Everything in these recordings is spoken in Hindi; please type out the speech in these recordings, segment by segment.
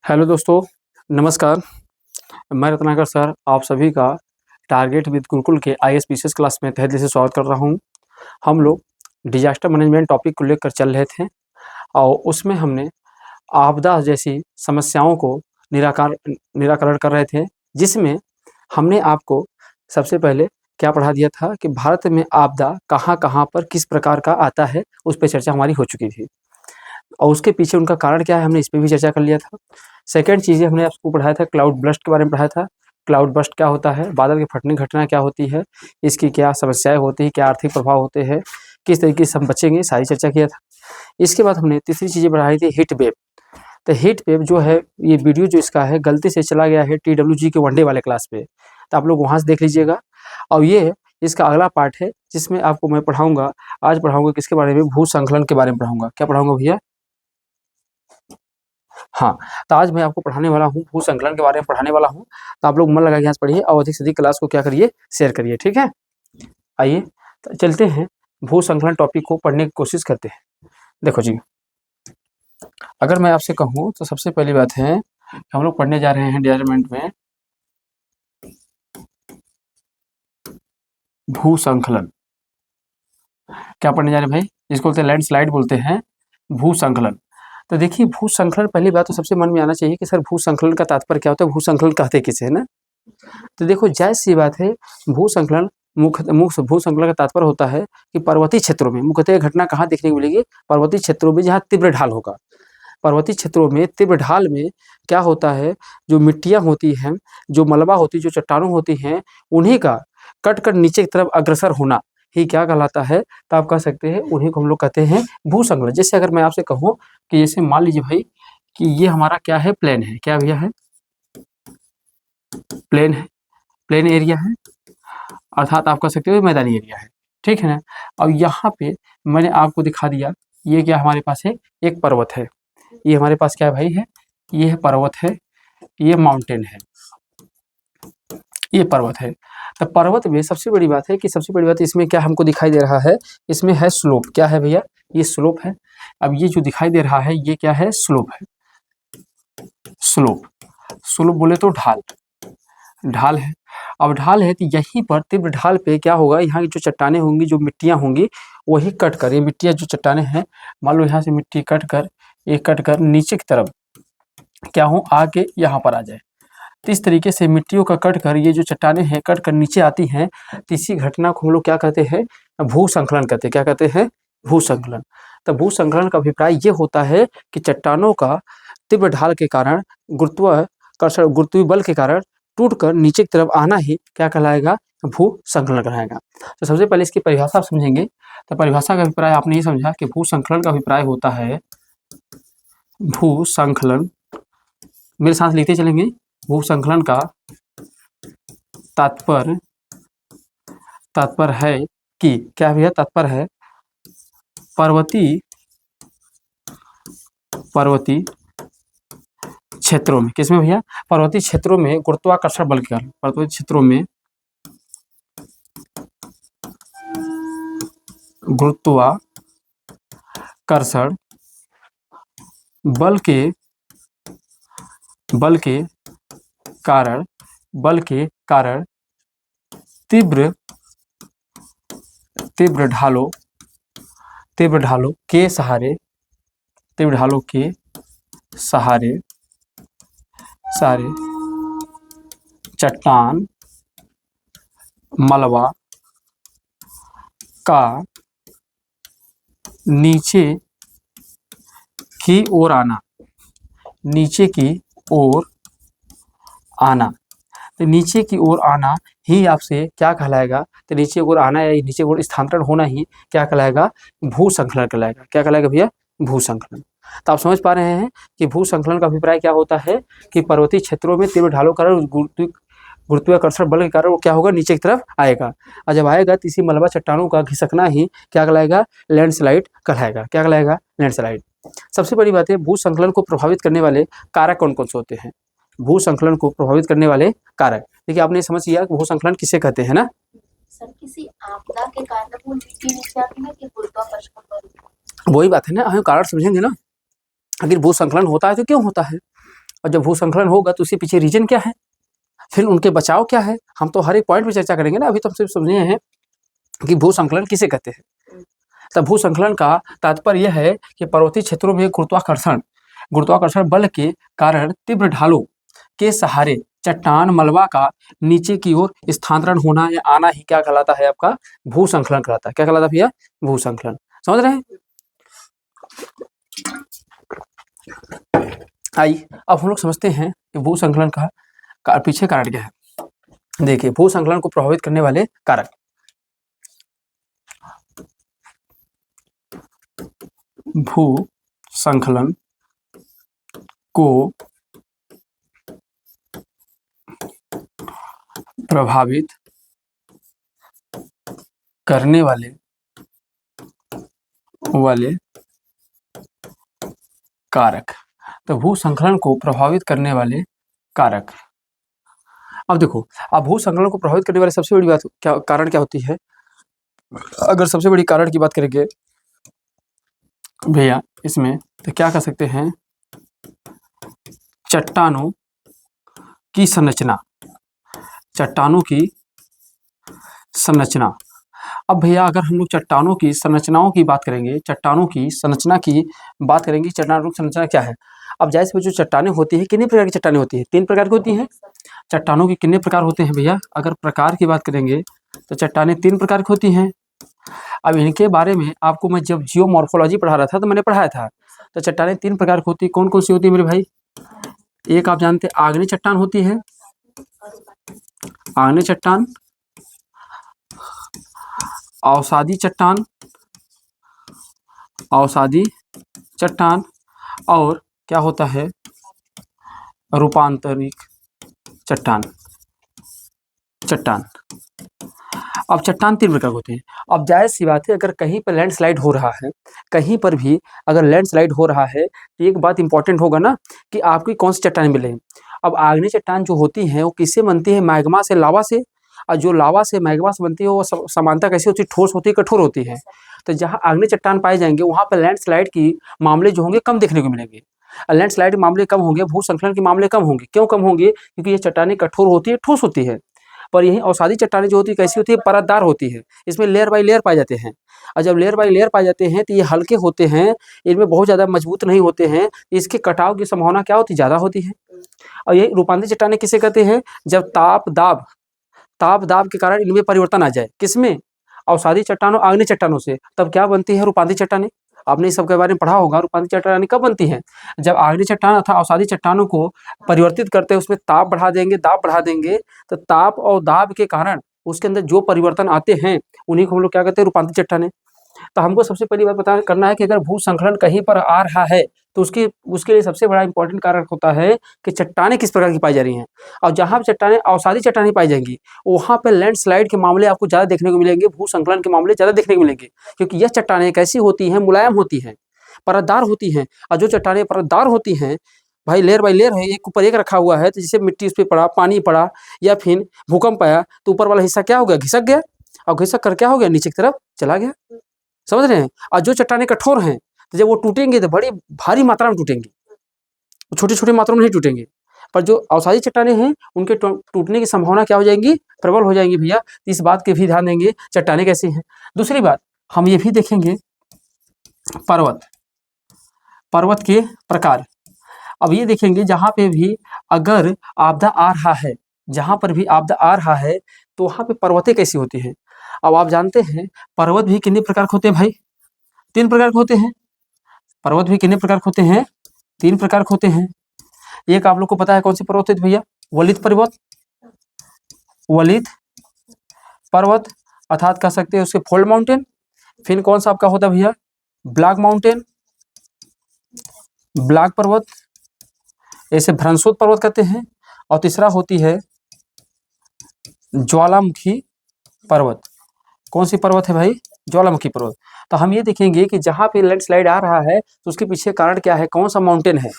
हेलो दोस्तों, नमस्कार। मैं रत्नाकर सर आप सभी का टारगेट विद गुरुकुल के ISPCS क्लास में तहे दिल से स्वागत कर रहा हूं। हम लोग डिजास्टर मैनेजमेंट टॉपिक को लेकर चल रहे थे और उसमें हमने आपदा जैसी समस्याओं को निराकरण कर रहे थे, जिसमें हमने आपको सबसे पहले क्या पढ़ा दिया था कि भारत में आपदा कहाँ-कहाँ पर किस प्रकार का आता है, उस पे चर्चा हमारी हो चुकी थी और उसके पीछे उनका कारण क्या है, हमने इस पे भी चर्चा कर लिया था। सेकंड चीज़ें हमने आपको पढ़ाया था, क्लाउड बर्स्ट के बारे में पढ़ाया था। क्लाउड बर्स्ट क्या होता है, बादल के फटने की घटना क्या होती है, इसकी क्या समस्याएँ होती हैं, क्या आर्थिक प्रभाव होते हैं, किस तरीके से हम बचेंगे, सारी चर्चा किया था। इसके बाद हमने तीसरी चीज़ें पढ़ाई थी, हीट वेव। तो हीट वेव जो है, ये वीडियो जो इसका है गलती से चला गया है TWG के वनडे वाले क्लास पे, तो आप लोग वहाँ से देख लीजिएगा। और ये इसका अगला पार्ट है जिसमें आपको मैं पढ़ाऊँगा, आज पढ़ाऊँगा किसके बारे में, भूसंकलन के बारे में पढ़ाऊँगा। क्या पढ़ाऊँगा भैया? हाँ, तो आज मैं आपको पढ़ाने वाला हूँ, भूसंकलन के बारे में पढ़ाने वाला हूँ। तो आप लोग मन लगा के यहाँ से पढ़िए और अधिक से अधिक क्लास को क्या करिए, शेयर करिए, ठीक है? आइए तो चलते हैं, भूसंकलन टॉपिक को पढ़ने की कोशिश करते हैं। देखो जी, अगर मैं आपसे कहूँ तो सबसे पहली बात है, हम लोग पढ़ने जा रहे हैं डिपार्टमेंट में भूसंकलन। क्या पढ़ने जा रहे हैं भाई? जिसको बोलते हैं लैंडस्लाइड बोलते हैं, भूसंकलन। तो देखिए, भूसंकलन, पहली बात तो सबसे मन में आना चाहिए कि सर भूसंकलन का तात्पर्य क्या होता है, भूसंकलन कहते किसे है ना? तो देखो जायज़ सी बात है, भूसंकलन मुख्य भूसंकलन का तात्पर्य होता है कि पर्वतीय क्षेत्रों में, मुख्यतः घटना कहाँ देखने को मिलेगी, पर्वतीय क्षेत्रों में जहाँ तीव्र ढाल होगा। पर्वतीय क्षेत्रों में तीव्र ढाल में क्या होता है, जो मिट्टियाँ होती हैं, जो मलबा होती है, जो चट्टानें होती हैं, उन्हीं का कट नीचे की तरफ अग्रसर होना ही क्या कहलाता है, तो आप कह सकते हैं उन्हीं को हम लोग कहते हैं भूसंकलन। जैसे अगर मैं आपसे कहूँ कि जैसे मान लीजिए भाई कि ये हमारा क्या है, प्लेन है, क्या भैया है, प्लेन है, प्लेन एरिया है, अर्थात आप कह सकते हो मैदानी एरिया है, ठीक है ना? अब यहाँ पे मैंने आपको दिखा दिया, ये क्या हमारे पास है, एक पर्वत है, ये हमारे पास क्या भाई है, ये पर्वत है, ये माउंटेन है, ये पर्वत है। तो पर्वत में सबसे बड़ी बात है कि सबसे बड़ी बात इसमें क्या हमको दिखाई दे रहा है, इसमें है स्लोप। क्या है भैया? ये स्लोप है। अब ये जो दिखाई दे रहा है ये क्या है, स्लोप है। स्लोप, स्लोप बोले तो ढाल, ढाल है। अब ढाल है तो यहीं पर तीव्र ढाल पे क्या होगा, यहाँ की जो चट्टानें होंगी, जो मिट्टियाँ होंगी, वही कट कर, ये मिट्टियाँ जो चट्टानें हैं, मान लो यहाँ से मिट्टी कट कर, ये कट कर नीचे की तरफ क्या हो, आके यहाँ पर आ जाए। तो इस तरीके से मिट्टियों का कट कर, ये जो चट्टानें हैं कट कर नीचे आती हैं, तो इसी घटना को हम लोग क्या कहते हैं, भूसंकलन कहते हैं। क्या कहते हैं? भूसंकलन। तो भूसंकलन का अभिप्राय ये होता है कि चट्टानों का तीव्र ढाल के कारण, गुरुत्वाकर्षण, गुरुत्वीय बल के कारण टूटकर नीचे की तरफ आना ही क्या कहलाएगा, भूसंकलन कहलाएगा। तो सबसे पहले इसकी परिभाषा आप समझेंगे। तो परिभाषा का अभिप्राय आपने ये समझा कि भूसंकलन का अभिप्राय होता है, भूसंकलन, मेरे साथ लिखते चलेंगे, भूसंकलन का तात्पर्य है कि क्या भैया, तात्पर्य है पर्वतीय क्षेत्रों में, किसमें भैया, पर्वतीय क्षेत्रों में गुरुत्वाकर्षण बल के कारण, पर्वतीय क्षेत्रों में गुरुत्वाकर्षण बल के कारण तीव्र ढालों के सहारे चट्टान मलबा का नीचे की ओर आना, तो नीचे की ओर आना ही आपसे क्या कहलाएगा, तो नीचे की ओर आना या नीचे की ओर स्थानांतरण होना ही क्या कहलाएगा, भूसंकलन कहलाएगा। क्या कहलाएगा भैया? भूसंकलन। तो आप समझ पा रहे हैं कि भूसंकलन का अभिप्राय क्या होता है कि पर्वतीय क्षेत्रों में तीव्र ढालों के कारण गुरुत्वाकर्षण बल के कारण वो क्या होगा, नीचे की तरफ आएगा, और जब आएगा तो इसी मलबा चट्टानों का खिसकना ही क्या कहलाएगा, लैंडस्लाइड कहलाएगा। क्या कहलाएगा? लैंडस्लाइड। सबसे बड़ी बात है, भूसंकलन को प्रभावित करने वाले कारक कौन कौन से होते हैं, भूसंकलन को प्रभावित करने वाले कारक। देखिए आपने समझ लिया कि भूसंकलन किसे कहते हैं ना, सर किसी आपदा के कारण वो मिट्टी नीचे आती है कि गुरुत्वाकर्षण बल? वही बात है ना, हम कारण समझेंगे ना, आखिर भूसंकलन होता है तो क्यों होता है, और जब भूस्खलन होगा तो उसके पीछे रीजन क्या है, फिर उनके बचाव क्या है, हम तो हर एक पॉइंट पे चर्चा करेंगे ना। अभी तो हम सिर्फ समझे हैं कि भूस्खलन किसे कहते हैं। तब भूस्खलन का तात्पर्य यह है कि पर्वतीय क्षेत्रों में गुरुत्वाकर्षण बल के कारण तीव्र ढालों के सहारे चट्टान मलबा का नीचे की ओर स्थानांतरण होना या आना ही क्या कहलाता है, आपका भूस्खलन कहलाता है। क्या कहलाता है भैया, भूस्खलन। समझ रहे हैं। आइए अब हम लोग समझते हैं कि भूस्खलन का पीछे कारण क्या है। देखिए, भूस्खलन को प्रभावित करने वाले कारक। भूस्खलन को प्रभावित करने वाले कारक। तो भूस्खलन को प्रभावित करने वाले कारक। अब देखो, अब भूस्खलन को प्रभावित करने वाले सबसे बड़ी बात कारण क्या होती है। अगर सबसे बड़ी कारण की बात करेंगे भैया इसमें, तो क्या कह सकते हैं, चट्टानों की संरचना। चट्टानों की संरचना। अब भैया अगर हम लोग चट्टानों की संरचनाओं की बात करेंगे, चट्टानों की संरचना की बात करेंगे, चट्टानों की संरचना क्या है। अब जैसे जो चट्टानें होती है, कितने प्रकार की चट्टानें होती है, 3 प्रकार की होती हैं। चट्टानों के कितने प्रकार होते हैं भैया, अगर प्रकार की बात करेंगे तो चट्टानें 3 प्रकार की होती हैं। अब इनके बारे में आपको मैं जब जियोमॉर्फोलॉजी पढ़ा रहा था तो मैंने पढ़ाया था। तो चट्टानें 3 प्रकार की होती है। कौन कौन सी होती है मेरे भाई। एक आप जानते हैं आग्नेय चट्टान होती है, आग्नेय चट्टान, अवसादी चट्टान, अवसादी चट्टान, और क्या होता है, रूपांतरित चट्टान। अब चट्टान 3 प्रकार होते हैं। अब जायज़ सी बात है, अगर कहीं पर लैंडस्लाइड हो रहा है, कहीं पर भी अगर लैंडस्लाइड हो रहा है, तो एक बात इंपॉर्टेंट होगा ना कि आपकी कौन सी चट्टानें मिलेंगी। अब आग्नेय चट्टान जो होती हैं वो किससे बनती है, मैग्मा से, लावा से। और जो लावा से मैग्मा से बनती है वो समानता कैसी होती है, ठोस होती है, कठोर होती है। तो जहाँ आग्नेय चट्टान पाए जाएंगे वहाँ पर लैंडस्लाइड की मामले जो होंगे कम देखने को मिलेंगे। लैंडस्लाइड के मामले कम होंगे, भूस्खलन के मामले कम होंगे। क्यों कम होंगे, क्योंकि ये चट्टानें कठोर होती है, ठोस होती है। पर यही अवसादी चट्टानें जो होती है कैसी होती है, परतदार होती है। इसमें लेयर बाय लेयर पाए जाते हैं, और जब लेयर बाय लेयर पाए जाते हैं तो ये हल्के होते हैं, इनमें बहुत ज़्यादा मजबूत नहीं होते हैं, इसके कटाव की संभावना क्या होती है, ज़्यादा होती है। और यही रूपांतरित चट्टानें किसे कहते हैं, जब ताप दाब के कारण इनमें परिवर्तन आ जाए। किसमें, अवसादी चट्टानों, आग्नेय चट्टानों से, तब क्या बनती है, रूपांतरित चट्टानें। आपने इस सब के बारे में पढ़ा होगा। रूपांतरित चट्टानें कब बनती हैं, जब आग्नेय चट्टान अथवा अवसादी चट्टानों को परिवर्तित करते हैं, उसमें ताप बढ़ा देंगे, दाब बढ़ा देंगे, तो ताप और दाब के कारण उसके अंदर जो परिवर्तन आते हैं उन्हीं को हम लोग क्या कहते हैं, रूपांतरित चट्टानें। तो हमको सबसे पहली बात करना है कि अगर भूस्खलन कहीं पर आ रहा है तो उसके लिए सबसे बड़ा इंपॉर्टेंट कारण होता है कि चट्टानें किस प्रकार की पाई जा रही हैं। और जहाँ पे चट्टानें, अवसादी चट्टानें पाई जाएंगी, वहाँ पे लैंडस्लाइड के मामले आपको ज़्यादा देखने को मिलेंगे, भूस्खलन के मामले ज़्यादा देखने को मिलेंगे। क्योंकि यह चट्टानें कैसी होती हैं, मुलायम होती हैं, परतदार होती हैं। और जो चट्टानें परतदार होती हैं भाई, लेयर बाय लेयर है, एक ऊपर एक रखा हुआ है, तो जैसे मिट्टी उस पर पड़ा, पानी पड़ा, या फिर भूकंप आया तो ऊपर वाला हिस्सा क्या हो गया, घिसक गया, और घिसक कर क्या हो गया, नीचे की तरफ चला गया। समझ रहे हैं। और जो चट्टानें कठोर हैं, तो जब वो टूटेंगे तो बड़ी भारी मात्रा में टूटेंगी, छोटी छोटी मात्रा में नहीं टूटेंगे। पर जो अवसादी चट्टानें हैं उनके टूटने की संभावना क्या हो जाएंगी, प्रबल हो जाएंगी भैया। इस बात के भी ध्यान देंगे, चट्टानें कैसी हैं। दूसरी बात हम ये भी देखेंगे, पर्वत के प्रकार। अब ये देखेंगे जहाँ पे भी अगर आपदा आ रहा है, जहाँ पर भी आपदा आ रहा है तो वहाँ पे पर्वतें कैसी होती हैं। अब आप जानते हैं पर्वत भी कितने प्रकार के होते हैं भाई, 3 प्रकार के होते हैं। पर्वत भी कितने प्रकार के होते हैं, 3 प्रकार के होते हैं। एक आप लोग को पता है कौन सी पर्वत है भैया, वलित पर्वत, अर्थात कह सकते हैं उसके फोल्ड माउंटेन। फिर कौन सा आपका होता है भैया, ब्लैक माउंटेन, ब्लैक पर्वत, ऐसे भ्रंशोत पर्वत कहते हैं। और तीसरा होती है ज्वालामुखी पर्वत। कौन सी पर्वत है भाई, ज्वालामुखी पर्वत। तो हम ये देखेंगे कि जहाँ पे लैंडस्लाइड आ रहा है तो उसके पीछे कारण क्या है, कौन सा माउंटेन है,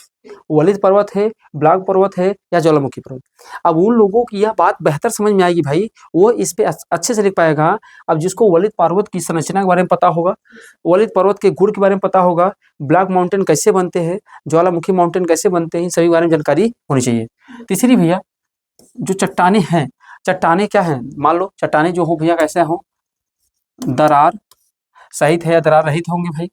वलित पर्वत है, ब्लैक पर्वत है या ज्वालामुखी पर्वत। अब उन लोगों की यह बात बेहतर समझ में आएगी भाई, वो इस पे अच्छे से लिख पाएगा। अब जिसको वलित पर्वत की संरचना के बारे में पता होगा, वलित पर्वत के गुण के बारे में पता होगा, ब्लैक माउंटेन कैसे बनते हैं, ज्वालामुखी माउंटेन कैसे बनते हैं, सभी बारे में जानकारी होनी चाहिए। तीसरी भैया, जो चट्टाने हैं, चट्टाने क्या हैं, मान लो चट्टाने जो हो भैया कैसे हो, दरार सहित है या दरार रहित होंगे भाई,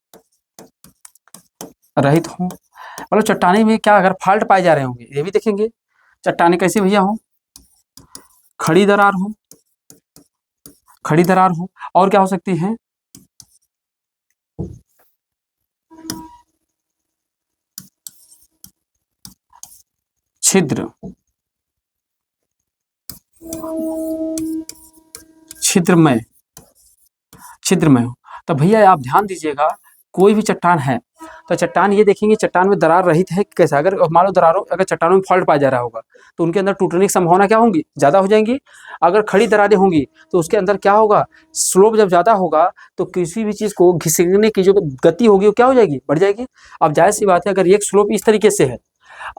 रहित हो। मतलब चट्टाने में क्या अगर फॉल्ट पाए जा रहे होंगे ये भी देखेंगे। चट्टाने कैसे भैया हो, खड़ी दरार हो, खड़ी दरार हो, और क्या हो सकती है, छिद्र, छिद्रमय, छिद्रमय हो। तो भैया आप ध्यान दीजिएगा, कोई भी चट्टान है तो चट्टान ये देखेंगे चट्टान में दरार रहित है कैसा। अगर मान लो दरारों, अगर चट्टानों में फॉल्ट पाया जा रहा होगा तो उनके अंदर टूटने की संभावना क्या होंगी, ज़्यादा हो जाएंगी। अगर खड़ी दरारें होंगी तो उसके अंदर क्या होगा, स्लोप जब ज़्यादा होगा तो किसी भी चीज़ को घिसने की जो गति होगी वो क्या हो जाएगी, बढ़ जाएगी। अब जाहिर सी बात है, अगर एक स्लोप इस तरीके से है,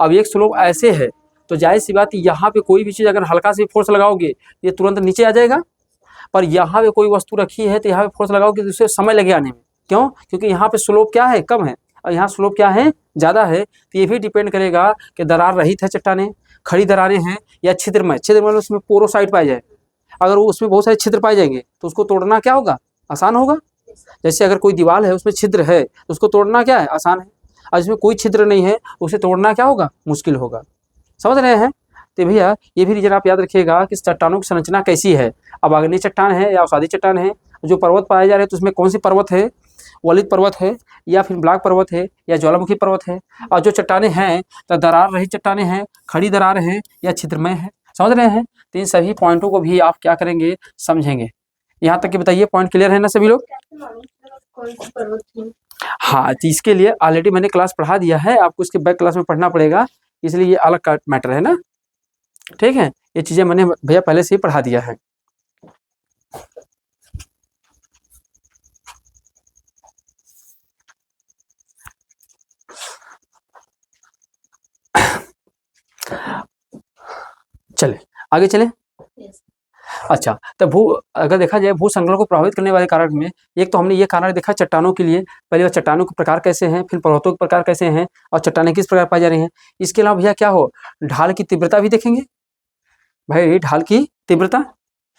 अब एक स्लोप ऐसे है, तो जाहिर सी बात यहाँ पे कोई भी चीज़ अगर हल्का से फोर्स लगाओगे ये तुरंत नीचे आ जाएगा। पर यहाँ पे कोई वस्तु रखी है तो यहाँ पे फोर्स लगाओगे तो उससे समय लगे आने में। क्यों? क्योंकि यहाँ पे स्लोप क्या है, कम है, और यहाँ स्लोप क्या है, ज़्यादा है। तो ये भी डिपेंड करेगा कि दरार रहित है चट्टानें, खड़ी दरारें हैं या छिद्रमय। छिद्रमय उसमें पोरोसाइट पाए जाए, अगर वो उसमें बहुत सारे छिद्र पाए जाएंगे तो उसको तोड़ना क्या होगा, आसान होगा। जैसे अगर कोई दीवार है उसमें छिद्र है तो उसको तोड़ना क्या है, आसान है। और जिसमें कोई छिद्र नहीं है उसे तोड़ना क्या होगा, मुश्किल होगा। समझ रहे हैं? तो भैया ये भी रीजन आप याद रखिएगा कि चट्टानों की संरचना कैसी है। अब आग्नेय चट्टान है या अवसादी चट्टान है, जो पर्वत पाए जा रहे हैं तो उसमें कौन सी पर्वत है, वलित पर्वत है या फिर ब्लैक पर्वत है या ज्वालामुखी पर्वत है। और जो चट्टानें हैं तो दरार रही चट्टानें हैं, खड़ी दरार है या छिद्रमय है। समझ रहे हैं? तो इन सभी पॉइंटों को भी आप क्या करेंगे, समझेंगे। यहाँ तक कि बताइए, पॉइंट क्लियर है ना सभी लोग? हाँ, तो इसके लिए ऑलरेडी मैंने क्लास पढ़ा दिया है, आपको इसके बैक क्लास में पढ़ना पड़ेगा, इसलिए ये अलग का मैटर है ना। ठीक है, ये चीज़ें मैंने भैया पहले से ही पढ़ा दिया है। चले आगे चले। अच्छा, तो अगर देखा जाए भू संकलन को प्रभावित करने वाले कारक में, एक तो हमने ये कारण देखा चट्टानों के लिए, पहले वो चट्टानों के प्रकार कैसे हैं, फिर पर्वतों के प्रकार कैसे हैं और चट्टानें किस प्रकार पाई जा रही हैं। इसके अलावा भैया क्या हो, ढाल की तीव्रता भी देखेंगे भाई, ढाल की तीव्रता।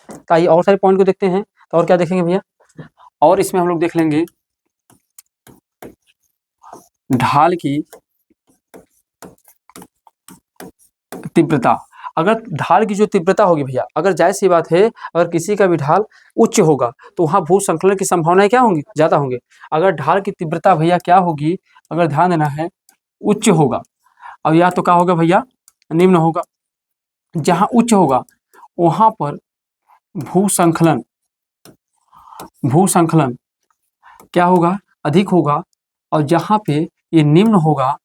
तो आइए और सारे पॉइंट को देखते हैं। तो और क्या देखेंगे भैया, और इसमें हम लोग देख लेंगे ढाल की तीव्रता। अगर ढाल की जो तीव्रता होगी भैया, अगर जायज़ सी बात है, अगर किसी का भी ढाल उच्च होगा तो वहाँ भू संकलन की संभावनाएं क्या होंगी, ज़्यादा होंगी। अगर ढाल की तीव्रता भैया क्या होगी, अगर ध्यान देना है, उच्च होगा, और या तो क्या होगा भैया, निम्न होगा। जहाँ उच्च होगा वहाँ पर भू संकलन क्या होगा, अधिक होगा, और जहाँ पे ये निम्न होगा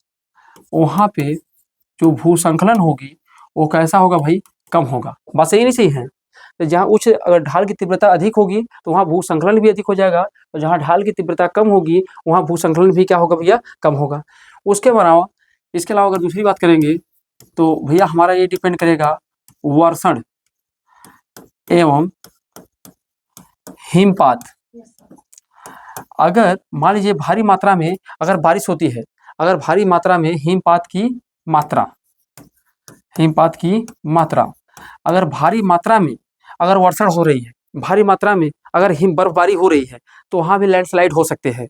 वहाँ पे जो भू संकलन होगी वो कैसा होगा भाई, कम होगा। बात सही नहीं सही है? तो जहाँ उच्च अगर ढाल की तीव्रता अधिक होगी तो वहाँ भू संकलन भी अधिक हो जाएगा, और जहाँ ढाल की तीव्रता कम होगी वहाँ भू संकलन भी क्या होगा भैया, कम होगा। उसके अलावा, इसके अलावा अगर दूसरी बात करेंगे तो भैया हमारा ये डिपेंड करेगा वर्षण एवं हिमपात। अगर मान लीजिए भारी मात्रा में अगर बारिश होती है, अगर भारी मात्रा में हिमपात की मात्रा, अगर भारी मात्रा में अगर वर्षण हो रही है, भारी मात्रा में अगर बर्फबारी हो रही है तो वहाँ भी लैंडस्लाइड हो सकते हैं।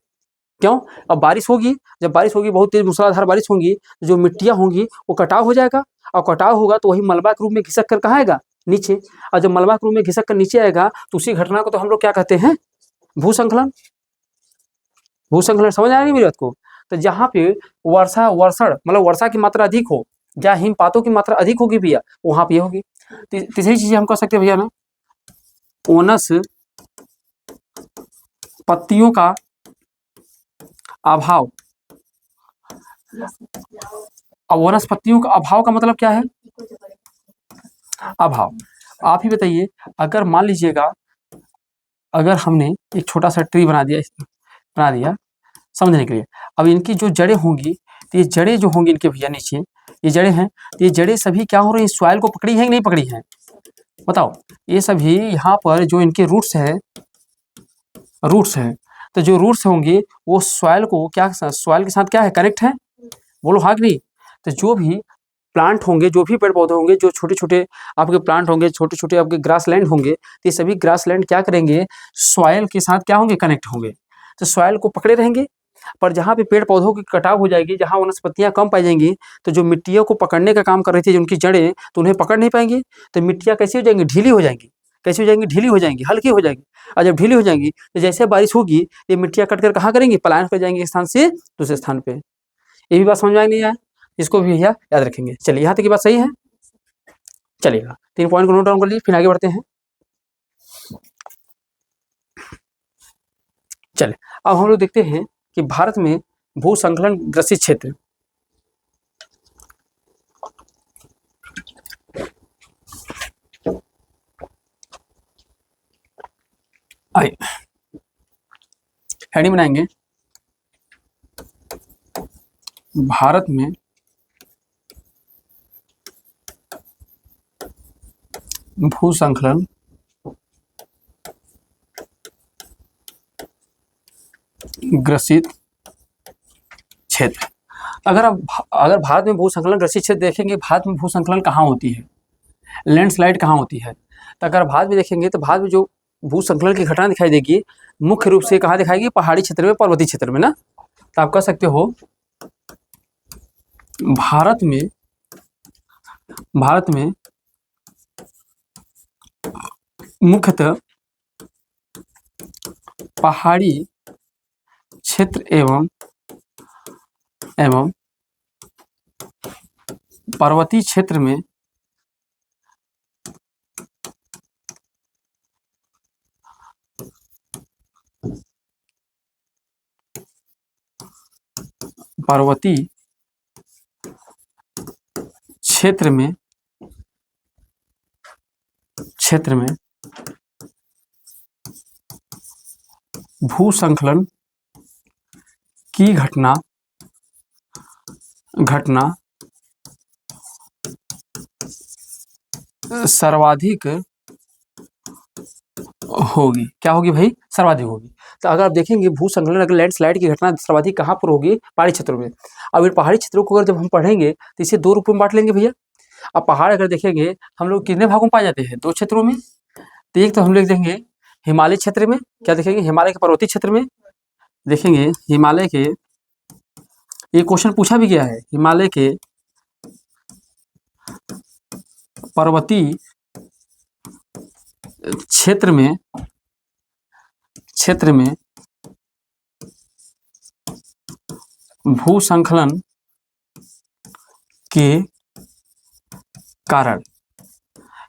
क्यों? अब बारिश होगी, जब बारिश होगी बहुत तेज मूसलाधार बारिश होगी, जो मिट्टियाँ होंगी वो कटाव हो जाएगा, और कटाव होगा तो वही मलबा के रूप में घिसक कर कहाँ आएगा, नीचे। और जब मलबा के रूप में घिसक कर नीचे आएगा तो उसी घटना को तो हम लोग क्या कहते हैं, भूसंकलन। समझ आ रही है मेरी बात को? तो जहाँ पे वर्षण मतलब वर्षा की मात्रा अधिक हो, जहाँ हिमपातों की मात्रा अधिक होगी भैया, वहाँ पे होगी। तीसरी चीज हम कह सकते हैं भैया ना, वनस्पतियों का अभाव। अब वनस्पतियों का अभाव का मतलब क्या है, अभाव। आप ही बताइए, अगर मान लीजिएगा, अगर हमने एक छोटा सा ट्री बना दिया समझने के लिए, अब इनकी जो जड़ें होंगी तो ये जड़ें जो होंगी इनके भैया नीचे, ये जड़ें हैं, तो ये जड़ें सभी क्या हो रही हैं, सॉइल को पकड़ी हैं कि नहीं पकड़ी हैं, बताओ। ये सभी यहाँ पर जो इनके रूट्स हैं, तो जो रूट्स होंगे वो सॉइल को क्या, सॉइल के साथ क्या है, कनेक्ट है, बोलो हाँ कि नहीं। तो जो भी प्लांट होंगे, जो भी पेड़ पौधे होंगे, जो छोटे छोटे आपके प्लांट होंगे, छोटे छोटे आपके ग्रास लैंड होंगे, तो ये सभी ग्रास लैंड क्या करेंगे, सॉइल के साथ क्या होंगे, कनेक्ट होंगे, तो सॉइल को पकड़े रहेंगे। पर जहाँ पे पेड़ पौधों की कटाव हो जाएगी, जहाँ वनस्पतियाँ कम पाई जाएंगी, तो जो मिट्टियों को पकड़ने का काम कर रही थी, जो उनकी जड़ें, तो उन्हें पकड़ नहीं पाएंगी, तो मिट्टियाँ कैसी हो जाएंगी, ढीली हो जाएंगी। कैसी हो जाएंगी, ढीली हो जाएंगी, हल्की हो जाएंगी। और जब ढीली हो जाएंगी तो जैसे बारिश होगी, ये मिट्टियाँ कट कर कहाँ करेंगी, पलायन कर जाएंगे एक स्थान से दूसरे स्थान पे। ये भी बात समझ में आई नहीं आया, इसको भी भैया याद रखेंगे। चलिए यहाँ तक की बात सही है, चलिएगा 3 पॉइंट को नोट डाउन कर लीजिए, फिर आगे बढ़ते हैं। चले अब हम लोग देखते हैं कि भारत में भू संकलन ग्रसित क्षेत्र, आइए हेडिंग बनाएंगे, भारत में भू संकलन ग्रसित क्षेत्र। अगर भारत में भू संकलन ग्रसित क्षेत्र देखेंगे, भारत में भू संकलन कहाँ होती है, लैंडस्लाइड कहाँ होती है, तो अगर भारत में देखेंगे तो भारत में जो भू संकलन की घटना दिखाई देगी, मुख्य रूप से कहाँ दिखाएगी, पहाड़ी क्षेत्र में, पर्वतीय क्षेत्र में ना। तो आप कह सकते हो भारत में मुख्यतः पहाड़ी क्षेत्र एवं पर्वतीय क्षेत्र में भू संकलन की घटना सर्वाधिक होगी। क्या होगी भाई, सर्वाधिक होगी। तो अगर आप देखेंगे भू संकलन, अगर लैंडस्लाइड की घटना सर्वाधिक कहाँ पर होगी, पहाड़ी क्षेत्रों में। अब इन पहाड़ी क्षेत्रों को अगर जब हम पढ़ेंगे तो इसे 2 रूपों में बांट लेंगे भैया। अब पहाड़ अगर देखेंगे हम लोग कितने भागों में पाए जाते हैं, 2 क्षेत्रों में। तो एक तो हम लोग देखेंगे हिमालय क्षेत्र में, क्या देखेंगे, हिमालय के पर्वतीय क्षेत्र में देखेंगे, हिमालय के, ये क्वेश्चन पूछा भी गया है, हिमालय के पर्वतीय क्षेत्र में भू संकलन के कारण,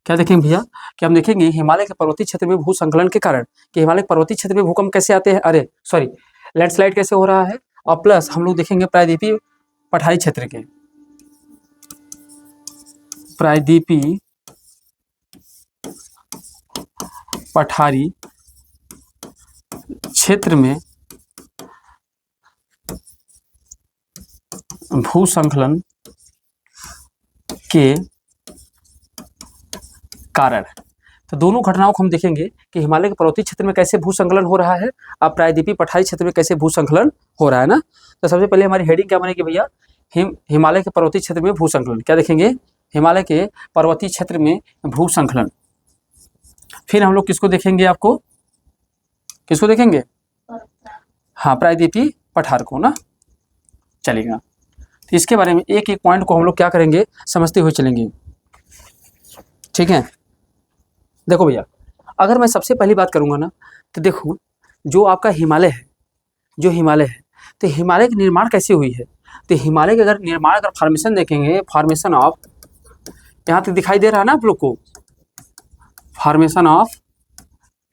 क्या देखेंगे भैया, कि हम देखेंगे हिमालय के पर्वतीय क्षेत्र में भू संकलन के कारण, कि हिमालय पर्वतीय क्षेत्र में भूकंप कैसे आते हैं, अरे सॉरी लैंडस्लाइड कैसे हो रहा है, और प्लस हम लोग देखेंगे प्रायद्वीपीय पठारी क्षेत्र के, प्रायद्वीपीय पठारी क्षेत्र में भू संकलन के कारण। तो दोनों घटनाओं को हम देखेंगे कि हिमालय के पर्वतीय क्षेत्र में कैसे भू संकलन हो रहा है, और प्रायद्वीपीय पठारी क्षेत्र में कैसे भू संकलन हो रहा है ना। तो सबसे पहले हमारी हेडिंग क्या बनेगी भैया, हिमालय के पर्वतीय क्षेत्र में भू संकलन। क्या देखेंगे, हिमालय के पर्वतीय क्षेत्र में भू संकलन। फिर हम लोग किसको देखेंगे, आपको किसको देखेंगे, हाँ प्रायद्वीपीय पठार को ना, चलेगा। तो इसके बारे में एक एक पॉइंट को हम लोग क्या करेंगे, समझते हुए चलेंगे, ठीक है। देखो भैया, अगर मैं सबसे पहली बात करूंगा ना, तो देखो जो आपका हिमालय है, तो हिमालय की निर्माण कैसे हुई है। तो हिमालय का अगर निर्माण, अगर फॉर्मेशन देखेंगे, फॉर्मेशन ऑफ, यहाँ तक दिखाई दे रहा है ना आप लोग को, फॉर्मेशन ऑफ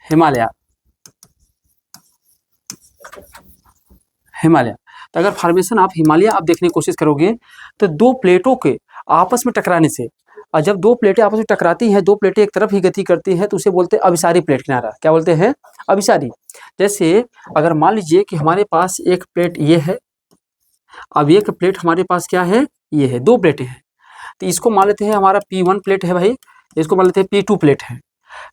हिमालय। तो अगर फॉर्मेशन ऑफ हिमालय आप देखने की कोशिश करोगे, तो 2 प्लेटों के आपस में टकराने से, और जब 2 प्लेटें आपस में टकराती हैं, 2 प्लेटें एक तरफ ही गति करती हैं, तो उसे बोलते हैं अभिसारी प्लेट किनारा। क्या बोलते हैं, अभिसारी। जैसे अगर मान लीजिए कि हमारे पास एक प्लेट ये है, अब एक प्लेट हमारे पास क्या है, ये है, 2 प्लेटें हैं। तो इसको मान लेते हैं हमारा P1 प्लेट है भाई, इसको मान लेते हैं P2 प्लेट है।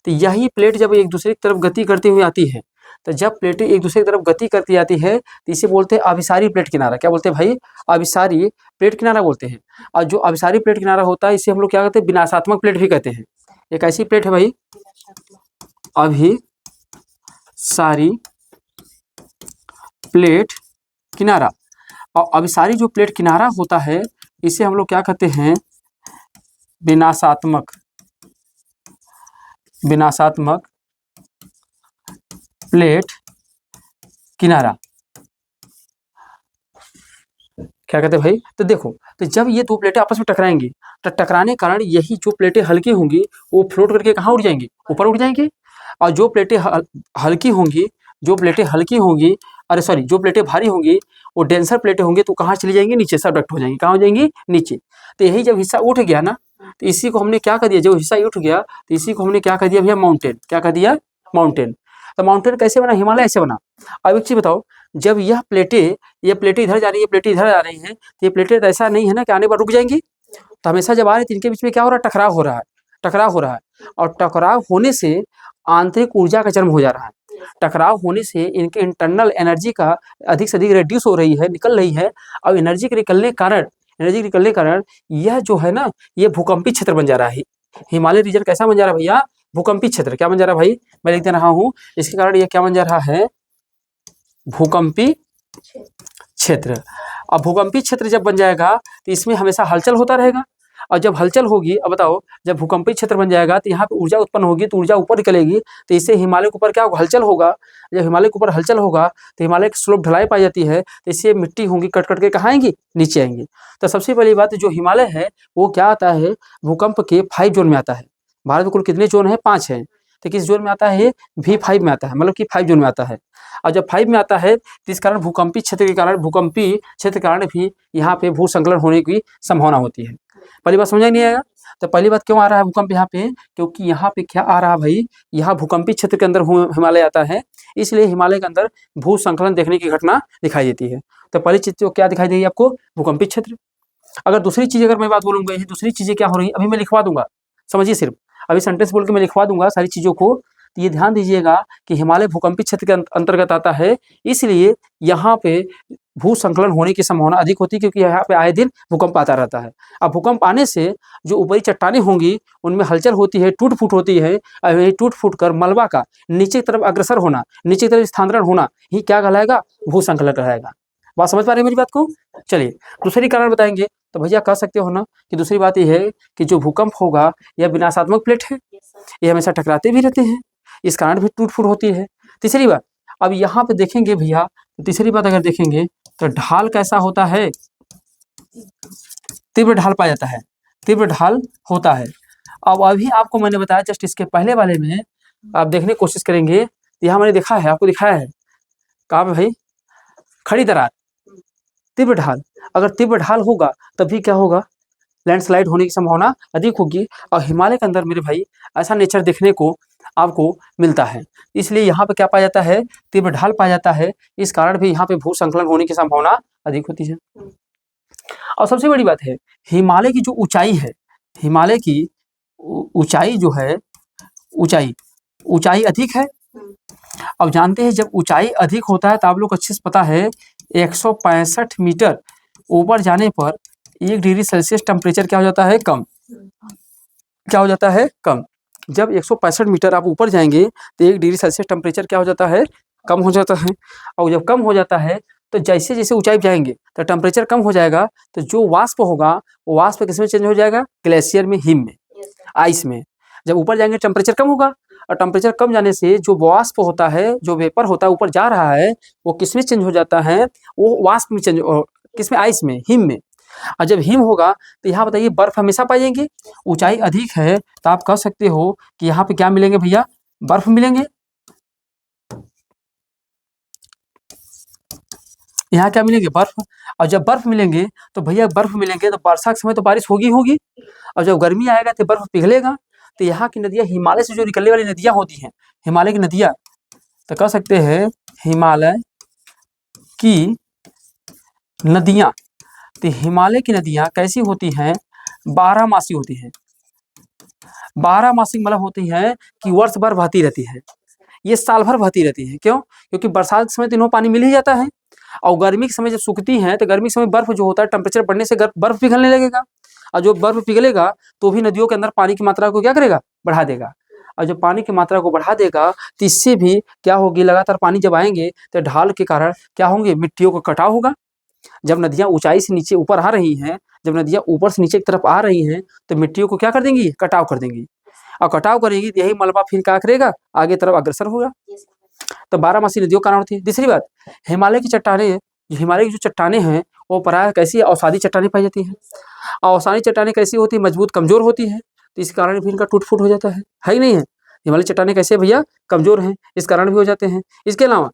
तो यही प्लेट जब एक दूसरे की तरफ गति करती हुई आती है, तो जब प्लेटें एक दूसरे की तरफ गति करती आती है तो इसे बोलते हैं अभिसारी प्लेट किनारा। क्या बोलते हैं भाई? अभिसारी प्लेट किनारा बोलते हैं। और जो अभिसारी प्लेट किनारा होता है इसे हम लोग क्या कहते हैं, विनाशात्मक प्लेट भी कहते हैं। एक ऐसी प्लेट है भाई अभिसारी प्लेट किनारा। और अभिसारी जो प्लेट किनारा होता है इसे हम लोग क्या कहते हैं, विनाशात्मक प्लेट किनारा। क्या कहते हैं भाई? तो देखो, तो जब ये 2 प्लेटें आपस में टकराएंगी तो टकराने के कारण यही जो प्लेटें हल्की होंगी वो फ्लोट करके कहाँ उड़ जाएंगी, ऊपर उड़ जाएंगी। और जो प्लेटें हल्की होंगी, जो प्लेटें भारी होंगी वो डेंसर प्लेटें होंगी तो कहाँ चली जाएंगी, नीचे सबडक्ट हो जाएंगी। कहाँ हो जाएंगी? नीचे। तो यही जब हिस्सा उठ गया ना, तो इसी को हमने क्या कर दिया, जो हिस्सा उठ गया तो इसी को हमने क्या कर दिया भैया, माउंटेन। क्या कर दिया? माउंटेन। तो माउंटेन कैसे बना? हिमालय ऐसे बना। अब एक चीज बताओ, जब ये प्लेटें इधर जा रही है, ये प्लेटें इधर आ रही हैं, तो ये प्लेटें तो ऐसा नहीं है ना कि आने पर रुक जाएंगी। तो हमेशा जब आ रही है तो इनके बीच में क्या हो रहा है, टकराव हो रहा है। और टकराव होने से आंतरिक ऊर्जा का जन्म हो जा रहा है। टकराव होने से इनके इंटरनल एनर्जी का अधिक से अधिक रिड्यूस हो रही है, निकल रही है। और एनर्जी के निकलने के कारण यह जो है ना, ये भूकंपी क्षेत्र बन जा रहा है। हिमालय रीजन कैसा बन जा रहा है भैया? भूकंपी क्षेत्र। क्या बन जा रहा है भाई? मैं लिख दे रहा हूँ, इसके कारण ये क्या बन जा रहा है, भूकंपी क्षेत्र। अब भूकंपी क्षेत्र जब बन जाएगा तो इसमें हमेशा हलचल होता रहेगा। और जब हलचल होगी, अब बताओ, जब भूकंपी क्षेत्र बन जाएगा तो यहाँ पे ऊर्जा उत्पन्न होगी, तो ऊर्जा ऊपर निकलेगी, तो इससे हिमालय के ऊपर क्या होगा, हलचल होगा। जब हिमालय के ऊपर हलचल होगा तो हिमालय की स्लोप ढलाई पाई जाती है, तो इससे मिट्टी होंगी कट कट के कहाँ आएंगी, नीचे आएंगी। तो सबसे पहली बात, जो हिमालय है वो क्या आता है, भूकंप के 5 जोन में आता है। भारत में कुल कितने जोन है? 5 है। तो किस जोन में आता है? V5 में आता है, मतलब कि 5 जोन में आता है। और जब 5 में आता है तो इस कारण भूकंपी क्षेत्र के कारण भी यहाँ पे भूसंकलन होने की संभावना होती है। पहली बात समझ नहीं आएगा? तो पहली बात क्यों आ रहा है भूकंप यहाँ पे, क्योंकि यहाँ पे क्या आ रहा है भाई, यहाँ भूकंपी क्षेत्र के अंदर हिमालय आता है, इसलिए हिमालय के अंदर भूसंकलन देखने की घटना दिखाई देती है। तो पहली चीज तो क्या दिखाई देगी आपको, भूकंपी क्षेत्र। अगर दूसरी चीज अगर मैं बात बोलूंगा, ये दूसरी चीजें क्या हो रही है, अभी मैं लिखवा दूंगा, समझिए, सिर्फ अभी सेंटेंस बोल के मैं लिखवा दूंगा सारी चीजों को। तो ये ध्यान दीजिएगा कि हिमालय भूकंपी क्षेत्र के अंतर्गत आता है, इसलिए यहाँ पे भूसंकलन होने की संभावना अधिक होती है, क्योंकि यहाँ पे आए दिन भूकंप आता रहता है। अब भूकंप आने से जो ऊपरी चट्टानें होंगी उनमें हलचल होती है, टूट फूट होती है। और ये टूट फूट कर मलबा का नीचे की तरफ अग्रसर होना, नीचे की तरफ स्थानांतरण होना ही क्या कहलाएगा, भूसंकलन कहलाएगा। बात समझ पा रहे हैं मेरी बात को? चलिए दूसरी कारण बताएंगे। तो भैया कह सकते हो ना कि दूसरी बात यह है कि जो भूकंप होगा यह विनाशात्मक प्लेट है, ये हमेशा टकराते भी रहते हैं, इस कारण भी टूट फूट होती है। तीसरी बात, अब यहाँ पे देखेंगे भैया, तीसरी बात अगर देखेंगे तो ढाल कैसा होता है, तीव्र ढाल पाया जाता है, तीव्र ढाल होता है। अब अभी आपको मैंने बताया जस्ट इसके पहले वाले में आप देखने की कोशिश करेंगे, यहाँ मैंने देखा है, आपको दिखाया है, कहाँ पे भाई, खड़ी दरार, तीव्र ढाल। अगर तीव्र ढाल होगा तभी क्या होगा, लैंडस्लाइड होने की संभावना अधिक होगी। और हिमालय के अंदर मेरे भाई ऐसा नेचर देखने को आपको मिलता है, इसलिए यहाँ पे क्या पाया जाता है, तीव्र ढाल पाया जाता है। इस कारण भी यहाँ पे भूसंकलन होने की संभावना अधिक होती है। और सबसे बड़ी बात है, हिमालय की जो ऊंचाई है, हिमालय की ऊंचाई जो है, ऊंचाई अधिक है। अब जानते हैं जब ऊंचाई अधिक होता है तो आप लोग अच्छे से पता है 165 मीटर ऊपर जाने पर 1 डिग्री सेल्सियस टेम्परेचर क्या हो जाता है, कम। क्या हो जाता है, कम। जब 165 मीटर आप ऊपर जाएंगे तो 1 डिग्री सेल्सियस टेम्परेचर क्या हो जाता है, कम हो जाता है। और जब कम हो जाता है तो जैसे जैसे ऊंचाई जाएंगे तो टेम्परेचर कम हो जाएगा, तो जो वाष्प होगा वो वाष्प किस में चेंज हो जाएगा, ग्लेशियर में, हिम में, आइस में। जब ऊपर जाएंगे टेम्परेचर कम होगा, और टेम्परेचर कम जाने से जो वाष्प होता है, जो वेपर होता है ऊपर जा रहा है, वो किस में चेंज हो जाता है, वो वाष्प में चेंज, किस में, आइस में, हिम में। और जब हिम होगा तो यहाँ बताइए बर्फ हमेशा पाएंगे। ऊंचाई अधिक है तो आप कह सकते हो कि यहाँ पे क्या मिलेंगे भैया, बर्फ मिलेंगे। यहाँ क्या मिलेंगे, बर्फ। और जब बर्फ मिलेंगे तो भैया बर्फ मिलेंगे तो वर्षा के समय तो बारिश होगी। और जब गर्मी आएगा तो बर्फ पिघलेगा। तो यहाँ की नदियाँ, हिमालय से जो निकलने वाली नदियाँ होती हैं, हिमालय की नदियाँ, तो कह सकते हैं हिमालय की नदियाँ, तो हिमालय की नदियाँ कैसी होती हैं? 12 मासी होती हैं। 12 मासी मतलब होती हैं कि वर्ष भर बहती रहती है। ये साल भर बहती रहती है। क्यों? क्योंकि बरसात के समय तो इन्हें पानी मिल ही जाता है, और गर्मी के समय जब सूखती हैं तो गर्मी के समय बर्फ जो होता है, टेम्परेचर बढ़ने से बर्फ पिघलने लगेगा, और जो बर्फ पिघलेगा तो भी नदियों के अंदर पानी की मात्रा को क्या करेगा? बढ़ा देगा। और जब पानी की मात्रा को बढ़ा देगा तो इससे भी क्या होगी? लगातार पानी जब आएंगे तो ढाल के कारण क्या होंगे? मिट्टियों का कटाव होगा। जब नदियाँ ऊंचाई से नीचे ऊपर आ रही हैं, जब नदियाँ ऊपर से नीचे की तरफ आ रही हैं, तो मिट्टियों को क्या कर देंगी? कटाव कर देंगी, और कटाव करेगी तो यही मलबा फिर क्या करेगा? आगे तरफ अग्रसर होगा। तो 12 मासी नदियों का नाम होती है। दूसरी बात, हिमालय की चट्टानें, हिमालय की जो चट्टानें हैं वो प्रायः कैसी अवसादी चट्टानें पाई जाती हैं। अवसादी चट्टानें कैसी होती है? मजबूत कमजोर होती है, तो इस कारण भी इनका टूट फूट हो जाता है ही नहीं है? हिमालय चट्टानें कैसे है भैया? कमजोर हैं, इस कारण भी हो जाते हैं। इसके अलावा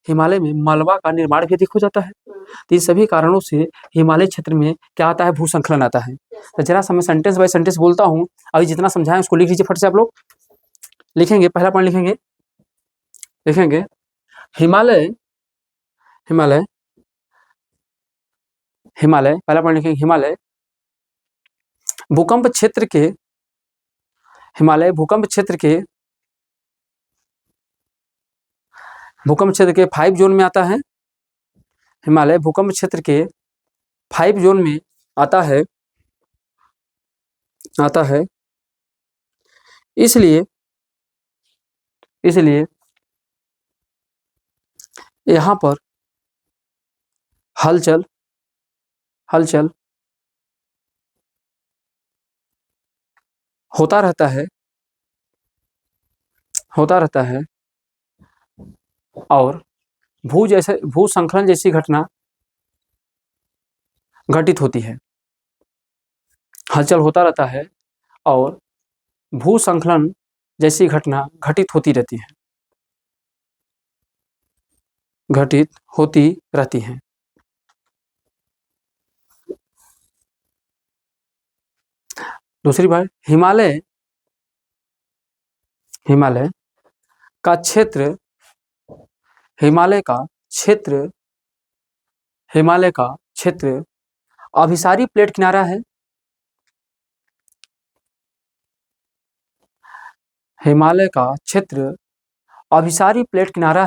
हिमालय में मलबा का निर्माण भी अधिक हो जाता है। तो इन सभी कारणों से हिमालय क्षेत्र में क्या आता है? भूसंखलन आता है। तो जरा सा मैं सेंटेंस बाय सेंटेंस बोलता हूँ, अभी जितना समझाएं उसको लिख लीजिए फट से। आप लोग लिखेंगे, पहला पॉइंट लिखेंगे हिमालय, हिमालय, हिमालय, पहला पॉइंट लिखेंगे हिमालय भूकंप क्षेत्र के, हिमालय भूकंप क्षेत्र के 5 जोन में आता है। हिमालय भूकंप क्षेत्र के 5 जोन में आता है, इसलिए यहाँ पर हलचल होता रहता है, और भूसंखलन जैसी घटना घटित होती है। हलचल होता रहता है और भूसंखलन जैसी घटना घटित होती रहती है। दूसरी बात, हिमालय का क्षेत्र, अभिसारी प्लेट किनारा है। हिमालय का क्षेत्र अभिसारी प्लेट किनारा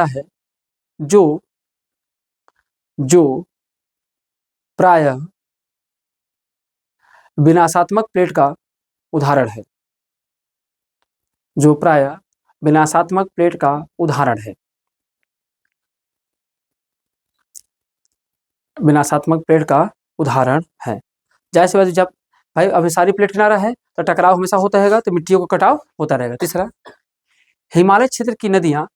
है, जो प्रायः विनाशात्मक प्लेट का उदाहरण है। जैसे जब भाई अभिसारी प्लेट किनारा है तो टकराव हमेशा होता रहेगा, तो मिट्टियों का कटाव होता रहेगा। तीसरा, हिमालय क्षेत्र की नदियाँ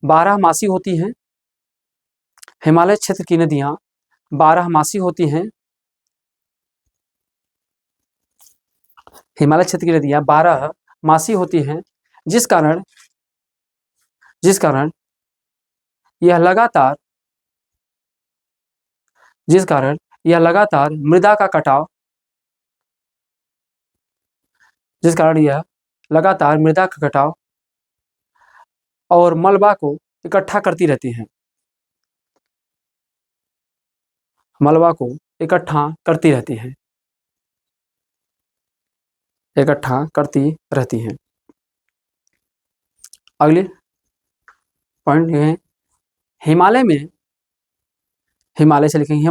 12 मासी होती हैं। हिमालय क्षेत्र की नदियाँ 12 मासी होती हैं। हिमालय क्षेत्र की नदियाँ 12 मासी होती हैं, जिस कारण यह लगातार मृदा का कटाव और मलबा को इकट्ठा करती रहती हैं। अगले पॉइंट ये है, हिमालय से लिखेंगे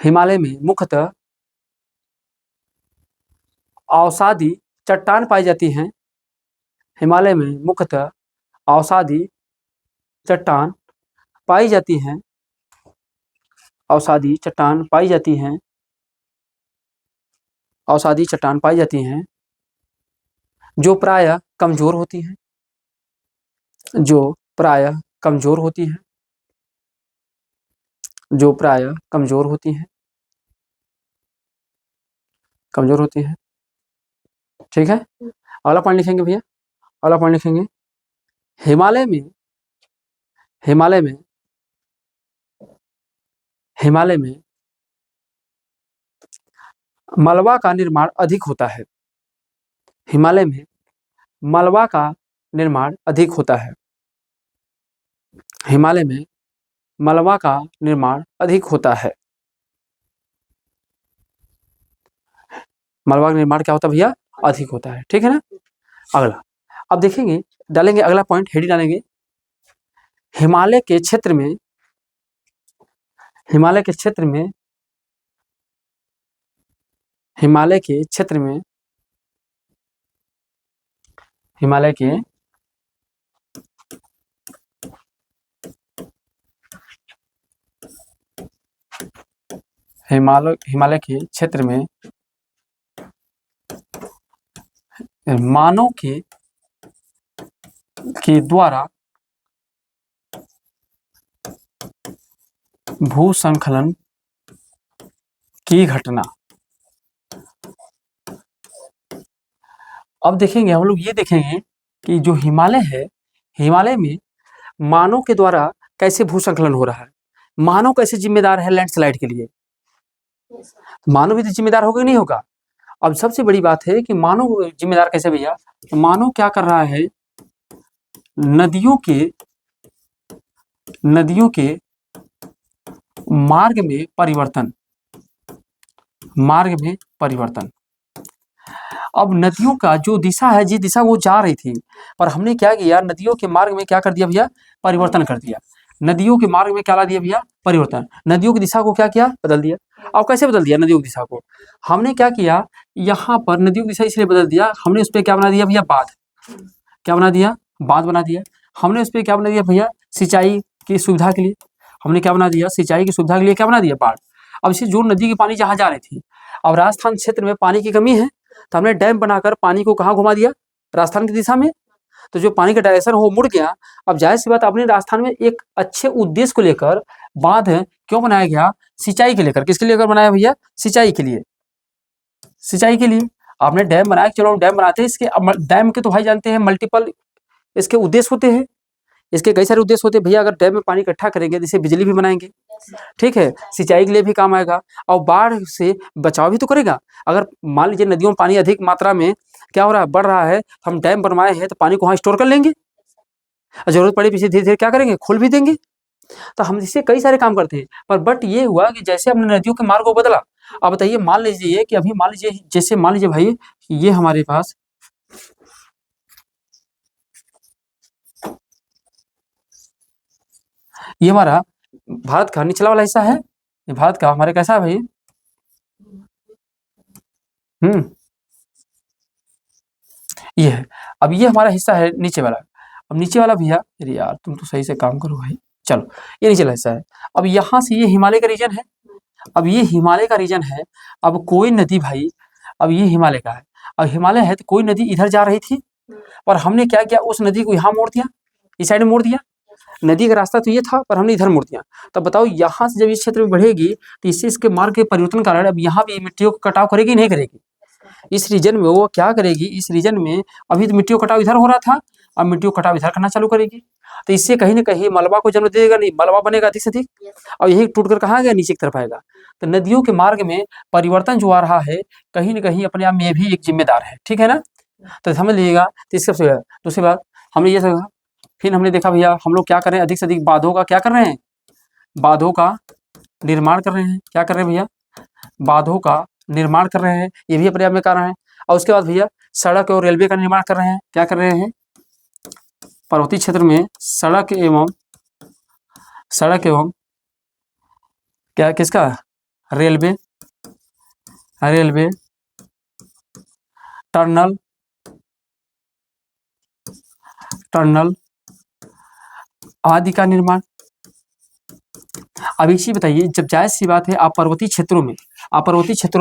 हिमालय में मुख्यतः अवसादी चट्टान पाई जाती हैं। हिमालय में मुख्यतः अवसादी चट्टान पाई जाती हैं, जो प्रायः कमजोर होती हैं, ठीक है। अगला पॉइंट लिखेंगे भैया, हिमालय हिमालय में हिमालय में मलबा का निर्माण अधिक होता है। हिमालय में मलबा का निर्माण अधिक होता है। हिमालय में मलबा का निर्माण अधिक होता है। मलबा का निर्माण क्या होता है भैया? अधिक होता है। ठीक है ना। अगला अब देखेंगे, डालेंगे अगला पॉइंट, हेडिंग डालेंगे हिमालय के क्षेत्र में हिमालय के क्षेत्र में हिमालय के क्षेत्र में हिमालय के हिमालय के क्षेत्र में मानव के द्वारा भूस्खलन की घटना। अब देखेंगे हम लोग, ये देखेंगे कि जो हिमालय है, हिमालय में मानव के द्वारा कैसे भूस्खलन हो रहा है। मानव कैसे जिम्मेदार है लैंडस्लाइड के लिए? मानव भी तो जिम्मेदार होगा कि नहीं होगा? अब सबसे बड़ी बात है कि मानव जिम्मेदार कैसे भैया? मानव क्या कर रहा है, नदियों के मार्ग में परिवर्तन। अब नदियों का जो दिशा है, जिस दिशा वो जा रही थी, पर हमने क्या किया, नदियों के मार्ग में क्या कर दिया भैया? परिवर्तन कर दिया। नदियों के मार्ग में क्या ला दिया भैया? परिवर्तन। नदियों की दिशा को क्या किया? बदल दिया। अब कैसे बदल दिया नदियों की दिशा को? हमने क्या किया, यहाँ पर नदियों की दिशा इसलिए बदल दिया, हमने उस पर क्या बना दिया भैया? बांध। क्या बना दिया? बांध बना दिया। हमने उस पर क्या बना दिया भैया? सिंचाई की सुविधा के लिए। हमने क्या बना दिया? सिंचाई की सुविधा के लिए क्या बना दिया? बांध। अब इसे जो नदी की पानी जहाँ जा रही थी, अब राजस्थान क्षेत्र में पानी की कमी है, तो हमने डैम बनाकर पानी को कहाँ घुमा दिया? राजस्थान की दिशा में। तो जो पानी का डायरेक्शन हो मुड़ गया। अब जाहिर सी बात, अपने राजस्थान में एक अच्छे उद्देश्य को लेकर बांध क्यों बनाया गया? सिंचाई के लेकर। किसके लेकर बनाया भैया? सिंचाई के लिए। सिंचाई के लिए आपने डैम बनाया, चलो डैम बनाते हैं, इसके डैम के तो भाई जानते हैं मल्टीपल इसके उद्देश्य होते हैं, इसके कई सारे उद्देश्य होते हैं भैया। अगर डैम में पानी इकट्ठा करेंगे तो इससे बिजली भी बनाएंगे, ठीक है, सिंचाई के लिए भी काम आएगा, और बाढ़ से बचाव भी तो करेगा। अगर मान लीजिए नदियों में पानी अधिक मात्रा में क्या हो रहा है? बढ़ रहा है, तो हम डैम बनवाए हैं तो पानी को वहाँ स्टोर कर लेंगे, जरूरत पड़े पीछे धीरे धीरे क्या करेंगे? खोल भी देंगे। तो हम इससे कई सारे काम करते हैं। पर बट ये हुआ कि जैसे हमने नदियों के मार्ग को बदला। अब बताइए, मान लीजिए कि अभी मान लीजिए, जैसे मान लीजिए भाई, ये हमारे पास ये हमारा भारत का निचला वाला हिस्सा है। ये भारत का हमारे कैसा है भाई? ये है। अब ये हमारा हिस्सा है नीचे वाला। अब नीचे वाला भैया, अरे यार तुम तो सही से काम करो भाई, चलो ये नीचे वाला हिस्सा है। अब यहाँ से ये हिमालय का रीजन है। अब ये हिमालय का रीजन है। अब कोई नदी भाई, अब ये हिमालय का है। अब हिमालय है तो कोई नदी इधर जा रही थी, और हमने क्या किया? उस नदी को यहाँ मोड़ दिया, इस साइड में मोड़ दिया। नदी का रास्ता तो ये था, पर हमने इधर मोड़ दिया। तब बताओ, यहाँ से जब इस क्षेत्र में बढ़ेगी तो इससे इसके मार्ग के परिवर्तन कारण अब यहाँ भी मिट्टियों का कटाव करेगी नहीं करेगी? इस रीजन में वो क्या करेगी? इस रीजन में अभी तो मिट्टियों कटाव इधर हो रहा था, अब मिट्टियों कटाव इधर करना चालू करेगी। तो इससे कहीं ना कहीं मलबा को जन्म देगा, नहीं मलबा बनेगा अधिक से अधिक, और यही टूटकर कहाँ गया? नीचे की तरफ आएगा। तो नदियों के मार्ग में परिवर्तन जो आ रहा है, कहीं ना कहीं अपने आप में भी एक जिम्मेदार है, ठीक है ना। तो समझ लीजिएगा। तो इससे सबसे दूसरी बात हमने ये समझा। फिर हमने देखा भैया, हम लोग क्या कर रहे हैं? अधिक से अधिक बांधों का क्या कर रहे हैं? बांधों का निर्माण कर रहे हैं। क्या कर रहे हैं भैया? बांधों का निर्माण कर रहे हैं, ये भी अपने आप में कारण है। और उसके बाद भैया सड़क और रेलवे का निर्माण कर रहे हैं। क्या कर रहे हैं? पर्वतीय क्षेत्र में सड़क एवं क्या किसका? रेलवे टनल आदि का निर्माण। अब इसी बताइए, जब जायज सी बात है, आप पर्वतीय क्षेत्रों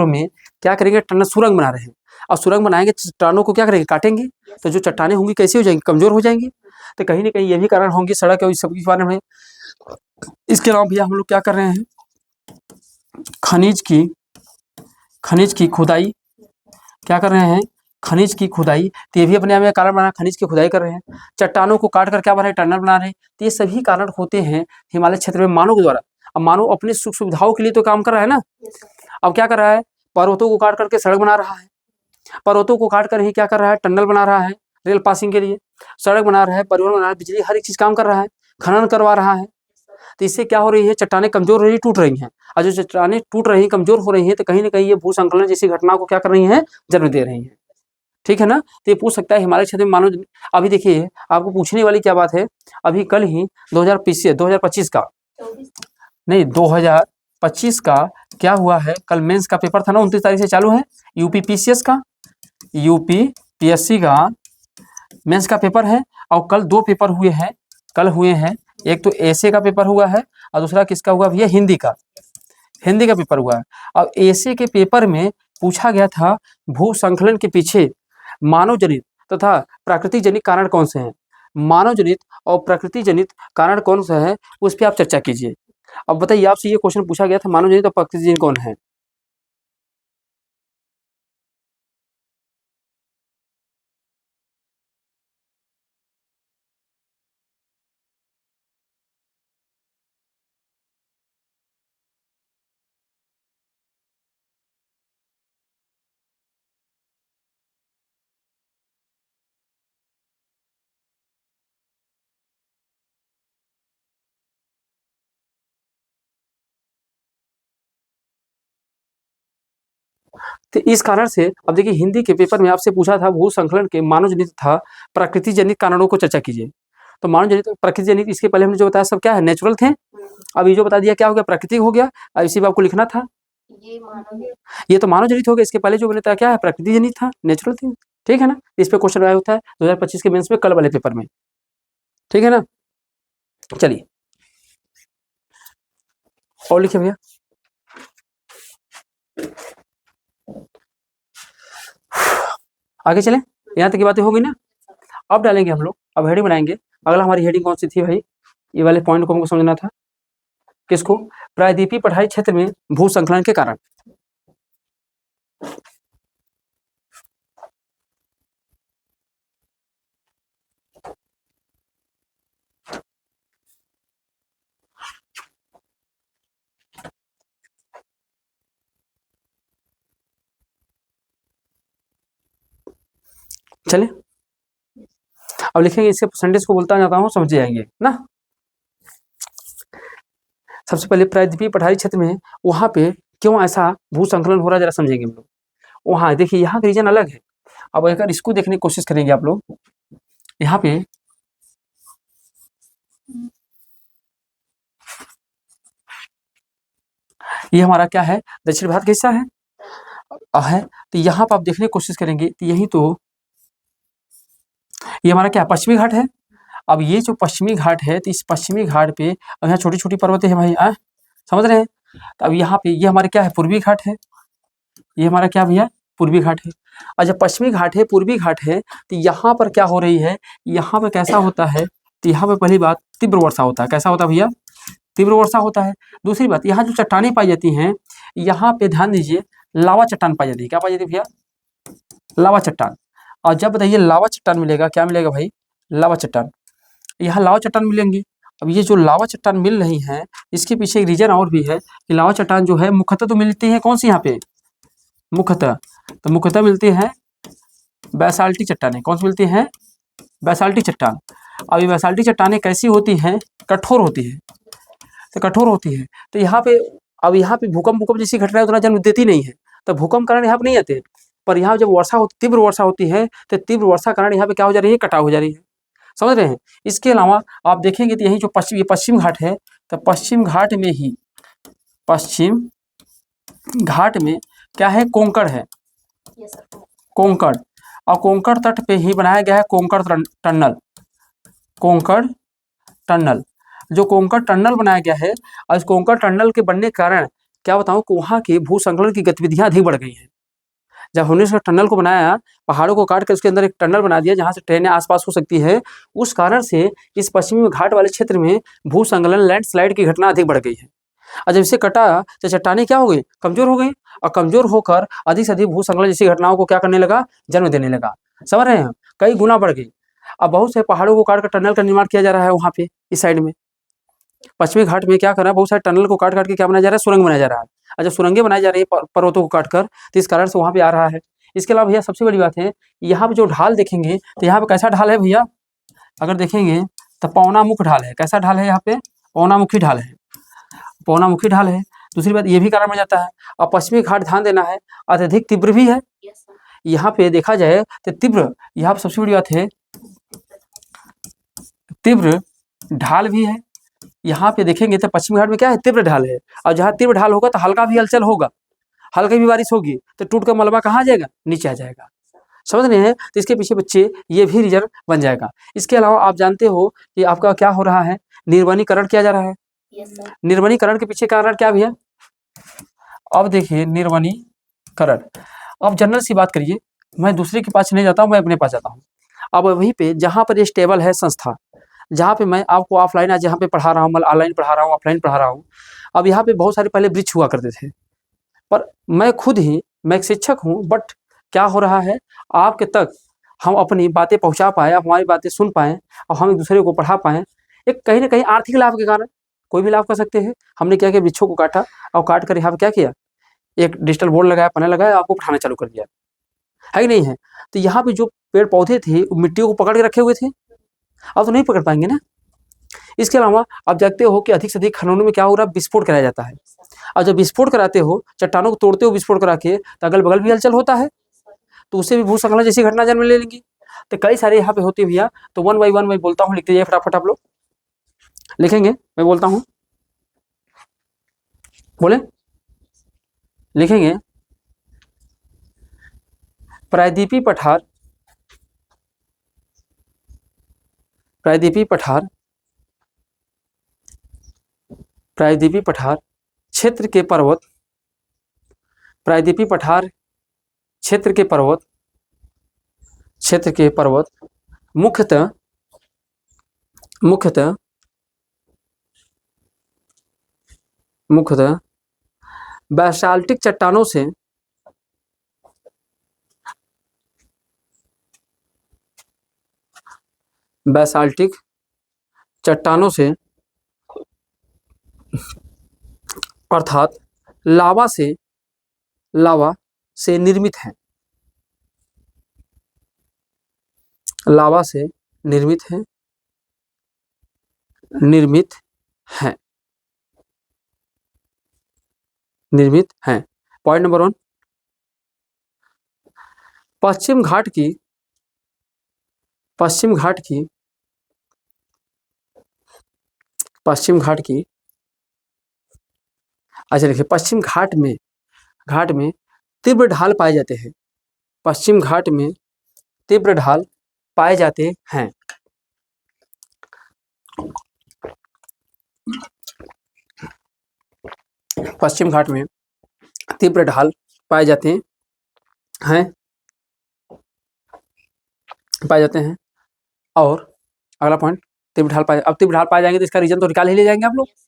में क्या करेंगे? टनल, सुरंग बना रहे हैं। अब सुरंग बनाएंगे, चट्टानों को क्या करेंगे? काटेंगे। तो जो चट्टानें होंगी कैसी हो जाएंगी? कमजोर हो जाएंगी। तो कहीं ना कहीं ये भी कारण होंगे सड़क और इस सब के बारे में। इसके अलावा भैया हम लोग क्या कर रहे हैं? खनिज की खुदाई क्या कर रहे हैं? खनिज की खुदाई, तो ये भी अपने आप में कारण बना, खनिज की खुदाई कर रहे हैं। चट्टानों को काट कर क्या बना रहे हैं, टनल बना रहे हैं। तो ये सभी कारण होते हैं हिमालय क्षेत्र में मानव के द्वारा। अब मानव अपनी सुख सुविधाओं के लिए तो काम कर रहा है ना। अब क्या कर रहा है, पर्वतों को काट करके सड़क बना रहा है, पर्वतों को काट कर ही क्या कर रहा है, टनल बना रहा है रेल पासिंग के लिए, सड़क बना रहा है, परिवहन बना रहा है, बिजली, हर एक चीज काम कर रहा है, खनन करवा रहा है। तो इससे क्या हो रही है, चट्टानें कमजोर हो रही, टूट रही हैं। और जो चट्टानें टूट रही, कमजोर हो रही हैं, तो कहीं ना कहीं ये भूसंकलन जैसी घटना को क्या कर रही हैं, जन्म दे रही हैं। ठीक है ना। तो ये पूछ सकता है हिमालय क्षेत्र में मानव, अभी देखिए आपको पूछने वाली क्या बात है, अभी कल ही 2025 का, नहीं 2025 का क्या हुआ है, कल मेंस का पेपर था ना, 29 तारीख से चालू है। यूपीपीसीएस का, यूपीपीएससी का मेंस का पेपर है। और कल 2 पेपर हुए हैं, कल हुए हैं। एक तो एसे का पेपर हुआ है और दूसरा किसका हुआ भैया, हिंदी का, हिंदी का पेपर हुआ है। और एसे के पेपर में पूछा गया था भूसंकलन के पीछे मानव जनित तथा प्राकृतिक जनित कारण कौन से हैं। मानव जनित और प्रकृति जनित कारण कौन सा है, उस पर आप चर्चा कीजिए। अब बताइए, आपसे ये क्वेश्चन पूछा गया था, मानव जनित और प्रकृति जनित कौन है। तो इस कारण से अब देखिए, हिंदी के पेपर में आपसे पूछा था भूसंकलन के मानव जनित था प्राकृतिक जनित कारणों को चर्चा कीजिए। तो मानव जनित प्रकृति जनित, इसके पहले हमने जो बताया सब क्या है, नेचुरल थे। अब ये जो बता दिया क्या हो गया, प्राकृतिक हो गया। अब इसी पे आपको लिखना था, ये तो मानव जनित हो गया। इसके पहले जो बताया क्या है, प्रकृति जनित था, नेचुरल थी। ठीक है ना। इस पे क्वेश्चन आया होता है 2025 के मेंस में, कल वाले पेपर में। ठीक है ना। चलिए और लिखिए भैया। आगे चले, यहाँ तक की बातें हो गई ना। अब डालेंगे हम लोग, अब हेडिंग बनाएंगे। अगला हमारी हेडिंग कौन सी थी भाई, ये वाले पॉइंट को हमको समझना था। किसको, प्रायद्वीपीय पठारी क्षेत्र में भूसंकलन के कारण। चले अब लिखेंगे, इसके परसेंटेज को बोलता जाता हूँ, समझ जाएंगे ना। सबसे पहले प्रायद्वीपीय पठारी क्षेत्र में वहां पे क्यों ऐसा भूसंकलन हो रहा है, जरा समझेंगे हम लोग। वहां देखिए, यहाँ का रीजन अलग है। अब अगर इसको देखने की कोशिश करेंगे आप लोग, यहाँ पे ये हमारा क्या है, दक्षिण भारत का हिस्सा है। तो यहाँ पर आप देखने की कोशिश करेंगे तो यही तो, ये हमारा क्या, पश्चिमी घाट है। अब ये जो पश्चिमी घाट है, तो इस पश्चिमी घाट पे अब यहाँ छोटी छोटी पर्वतें हैं भाई, समझ रहे हैं। तो अब यहाँ पे ये हमारे क्या है, पूर्वी घाट है। ये हमारा क्या भैया, पूर्वी घाट है। और जब पश्चिमी घाट है, पूर्वी घाट है, तो यहाँ पर क्या हो रही है, यहाँ पे कैसा होता है, तो यहाँ पे पहली बात तीव्र वर्षा होता है। कैसा होता है भैया, तीव्र वर्षा होता है। दूसरी बात, यहाँ जो चट्टानें पाई जाती हैं, यहाँ पे ध्यान दीजिए, लावा चट्टान पाई जाती है। क्या पाई जाती है भैया, लावा चट्टान। और जब बताइए लावा चट्टान मिलेगा, क्या मिलेगा भाई, लावा चट्टान। यहाँ लावा चट्टान मिलेंगी। अब ये जो लावा चट्टान मिल रही हैं, इसके पीछे एक रीजन और भी है कि लावा चट्टान जो है मुख्यतः तो मिलती है कौन सी, यहाँ पे मुख्यतः मिलती है बैसाल्टी चट्टानें। कौन सी मिलती हैं, बैसाल्टी चट्टान। अब ये बैसाल्टी चट्टानें कैसी होती हैं, कठोर होती है। तो कठोर होती है, तो यहाँ पे अब यहाँ पे भूकंप जैसी घटनाएं उतना जन्म देती नहीं है, तो भूकंप कारण यहाँ पे नहीं आते। पर यहाँ जब वर्षा होती, तीव्र वर्षा होती है, तो तीव्र वर्षा कारण यहाँ पे क्या हो जा रही है, कटाव हो जा रही है। समझ रहे हैं। इसके अलावा आप देखेंगे तो यही जो पश्चिम घाट है, तो पश्चिम घाट में ही, पश्चिम घाट में क्या है, कोंकण है, कोंकण। और कोंकण तट पे ही बनाया गया है कोंकण टनल। कोंकण टनल, जो कोंकण टनल बनाया गया है, और इस कोंकण टनल के बनने के कारण क्या बताऊं कि वहाँ की भूसंकलन की गतिविधियां अधिक बढ़ गई हैं। जब हमने इस टनल को बनाया, पहाड़ों को काट कर उसके अंदर एक टनल बना दिया जहाँ से ट्रेनें आसपास हो सकती है, उस कारण से इस पश्चिमी घाट वाले क्षेत्र में भूसंकलन, लैंडस्लाइड की घटना अधिक बढ़ गई है। और जब इसे कटा तो चट्टानें क्या हो गई, कमजोर हो गई, और कमजोर होकर अधिक से अधिक भूसंकलन जैसी घटनाओं को क्या करने लगा, जन्म देने लगा। समझ रहे हैं, कई गुना बढ़ गई। अब बहुत से पहाड़ों को काट कर टनल का निर्माण किया जा रहा है वहाँ पे, इस साइड में पश्चिमी घाट में क्या कर रहा है, बहुत सारे टनल को काट काट के क्या बनाया जा रहा है, सुरंग बनाया जा रहा है। और जब सुरंगें बनाई जा रही है पर्वतों को काटकर, तो इस कारण से वहाँ पे आ रहा है। इसके अलावा भैया सबसे बड़ी बात है, यहाँ पे जो ढाल देखेंगे तो यहाँ पे कैसा ढाल है भैया, अगर देखेंगे तो पौनामुख ढाल है। कैसा ढाल है यहाँ पे, पौनामुखी ढाल है, पौनामुखी ढाल है। दूसरी बात ये भी कारण बन जाता है। और पश्चिमी घाट ध्यान देना है, अत्यधिक तीव्र भी है। Yes sir. यहाँ पे देखा जाए तो तीव्र, यहाँ पे सबसे बड़ी बात है तीव्र ढाल भी है। यहाँ पे देखेंगे तो पश्चिमी घाट में क्या है, तीव्र ढाल है। और जहाँ तीव्र ढाल होगा तो हल्का भी हलचल होगा, हल्की भी बारिश होगी तो टूट कर मलबा कहाँ आ जाएगा, नीचे आ जाएगा। समझ रहे हैं, तो इसके पीछे बच्चे ये भी रीजन बन जाएगा। इसके अलावा आप जानते हो कि आपका क्या हो रहा है, निर्वनीकरण किया जा रहा है। Yes sir. निर्वनीकरण के पीछे कारण क्या भैया, अब देखिए निर्वनीकरण, अब जनरल सी बात करिए, मैं दूसरे के पास नहीं जाता हूँ, मैं अपने पास जाता हूँ। अब वहीं पे जहाँ पर ये स्टेबल है संस्था, जहाँ पे मैं आपको ऑफलाइन आज जहाँ पे पढ़ा रहा हूँ, मतलब ऑनलाइन पढ़ा रहा हूँ, ऑफलाइन पढ़ा रहा हूँ। अब यहाँ पे बहुत सारे पहले वृक्ष हुआ करते थे, पर मैं खुद ही, मैं एक शिक्षक हूँ, बट क्या हो रहा है, आपके तक हम अपनी बातें पहुँचा पाए, आप हमारी बातें सुन पाएँ और हम एक दूसरे को पढ़ा पाएँ, एक कहीं ना कहीं आर्थिक लाभ के कारण कोई भी लाभ कर सकते हैं। हमने क्या किया, वृक्षों को काटा और काट कर यहाँ पे क्या किया, एक डिजिटल बोर्ड लगाया, पैनल लगाया, आपको पढ़ाना चालू कर दिया, है कि नहीं है। तो यहाँ पे जो पेड़ पौधे थे वो मिट्टी को पकड़ के रखे हुए थे, अब तो नहीं पकड़ पाएंगे ना। इसके अलावा आप जानते हो कि अधिक से अधिक खननों में क्या हो रहा है, विस्फोट कराया जाता है। और जब विस्फोट कराते हो, चट्टानों को तोड़ते हो विस्फोट करा के, तो अगल बगल भी हलचल होता है, तो उससे भी भूस्खलन जैसी घटना जन्म ले लेंगी। तो कई सारे यहाँ पे होती है भैया। तो 1 बाई 1 मैं बोलता हूँ, लिखते जाइए फटाफट, आप लोग लिखेंगे, मैं बोलता हूँ, बोले लिखेंगे। प्रायद्वीपीय पठार, प्रायद्वीपीय पठार, प्रायद्वीपीय पठार क्षेत्र के पर्वत, प्रायद्वीपीय पठार क्षेत्र के पर्वत, क्षेत्र के पर्वत मुख्यतः मुख्यतः मुख्यतः बैसाल्टिक चट्टानों से, बैसाल्टिक चट्टानों से अर्थात लावा से निर्मित है, लावा से निर्मित है, निर्मित है, निर्मित है। पॉइंट नंबर 1, पश्चिम घाट की, पश्चिम घाट की, पश्चिम घाट की, अच्छा देखिए, पश्चिम घाट में तीव्र ढाल पाए जाते हैं, पश्चिम घाट में तीव्र ढाल पाए जाते हैं। पश्चिम घाट में तीव्र ढाल पाए जाते हैं, पाए जाते हैं। और अगला पॉइंट, तीव्र ढाल पाए, अब तीव्र ढाल पाए जाएंगे तो इसका रीजन तो निकाल ही ले जाएंगे आप लोग। Yes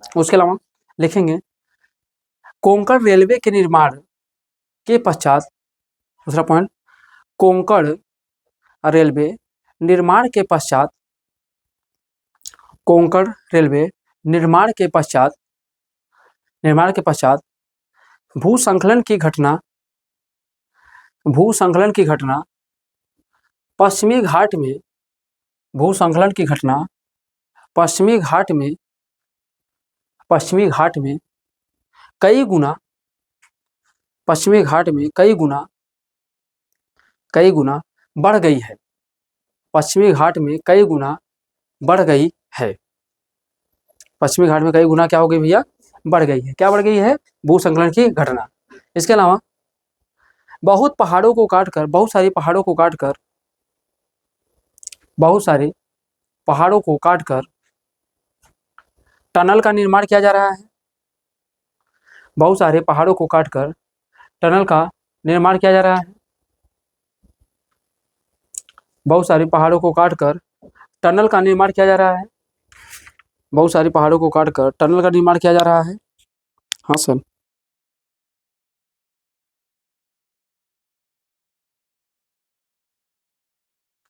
sir. उसके अलावा लिखेंगे कोंकण रेलवे के निर्माण के पश्चात, दूसरा पॉइंट, कोंकण रेलवे निर्माण के पश्चात, कोंकण रेलवे निर्माण के पश्चात, निर्माण के पश्चात भूसंकलन की घटना, भूसंकलन की घटना पश्चिमी घाट में, भूसंकलन की घटना पश्चिमी घाट में, पश्चिमी घाट में कई गुना, पश्चिमी घाट में कई गुना, कई गुना बढ़ गई है, पश्चिमी घाट में कई गुना बढ़ गई है, पश्चिमी घाट में कई गुना क्या हो गई भैया, बढ़ गई है। क्या बढ़ गई है, भूसंकलन की घटना। इसके अलावा बहुत पहाड़ों को काटकर, बहुत सारी पहाड़ों को काटकर, बहुत सारे पहाड़ों को काटकर टनल का निर्माण किया जा रहा है, बहुत सारे पहाड़ों को काटकर टनल का निर्माण किया जा रहा है, बहुत सारे पहाड़ों को काटकर टनल का निर्माण किया जा रहा है। बहुत सारे पहाड़ों को काट कर टनल का निर्माण किया जा रहा है। हाँ सर।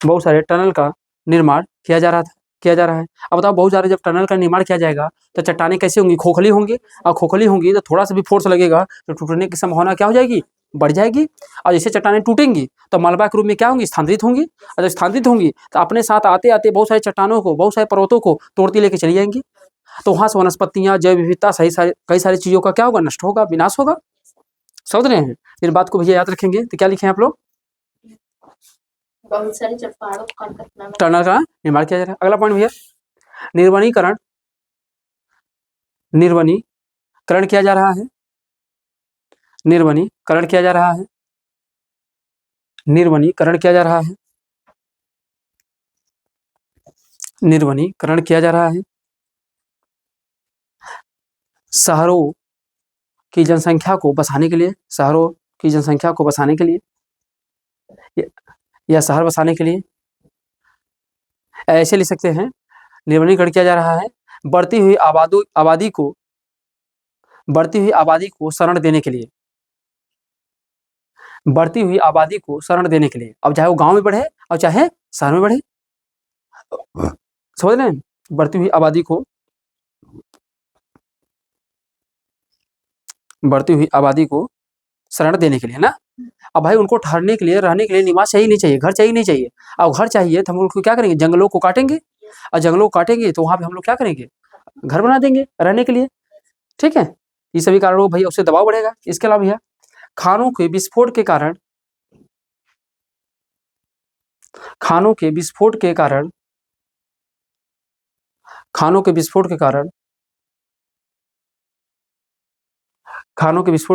बहुत सारे टनल का निर्माण किया जा रहा है। अब बताओ, बहुत सारे जब टनल का निर्माण किया जाएगा तो चट्टानें कैसी होंगी? खोखली होंगी। और खोखली होंगी तो थोड़ा सा भी फोर्स लगेगा तो टूटने की संभावना क्या हो जाएगी? बढ़ जाएगी। और जैसे चट्टानें टूटेंगी तो मलबा के रूप में क्या होंगी? स्थानांतरित होंगी। और जब स्थानांतरित होंगी तो अपने साथ आते आते बहुत सारी चट्टानों को, बहुत सारे पर्वतों को तोड़ती लेके चली जाएंगी। तो वहाँ से वनस्पतियाँ, जैव विविधता, सही सारे कई सारी चीज़ों का क्या होगा? नष्ट होगा, विनाश होगा। समझ रहे हैं? इन बात को भैया याद रखेंगे। तो क्या लिखे हैं आप लोग? बहुत सारे जब पहाड़ों को काट कर टनल का निर्माण किया जा रहा है। अगला पॉइंट भैया, निर्वनीकरण किया जा रहा है। निर्वनीकरण किया जा रहा है। निर्वनीकरण किया जा रहा है। निर्वनीकरण किया जा रहा है। शहरों की जनसंख्या को बसाने के लिए, शहरों की जनसंख्या को बसाने के लिए या शहर बसाने के लिए ऐसे लिख सकते हैं। निर्वनीकरण किया जा रहा है बढ़ती हुई आबादी को शरण देने के लिए। बढ़ती हुई आबादी को शरण देने के लिए, अब चाहे वो गांव में बढ़े और चाहे शहर में बढ़े। समझ रहे हैं? बढ़ती हुई आबादी को शरण देने के लिए ना। अब भाई उनको ठहरने के लिए, रहने के लिए निवास चाहिए नहीं चाहिए? घर चाहिए नहीं चाहिए? अब घर चाहिए तो हम लोग क्या करेंगे? जंगलों को काटेंगे। और जंगलों को काटेंगे तो वहां पे हम लोग क्या करेंगे? घर बना देंगे रहने के लिए। ठीक है, ये सभी कारणों भैया उससे दबाव बढ़ेगा। इसके अलावा भैया खानों के विस्फोट के कारण खानों के विस्फोट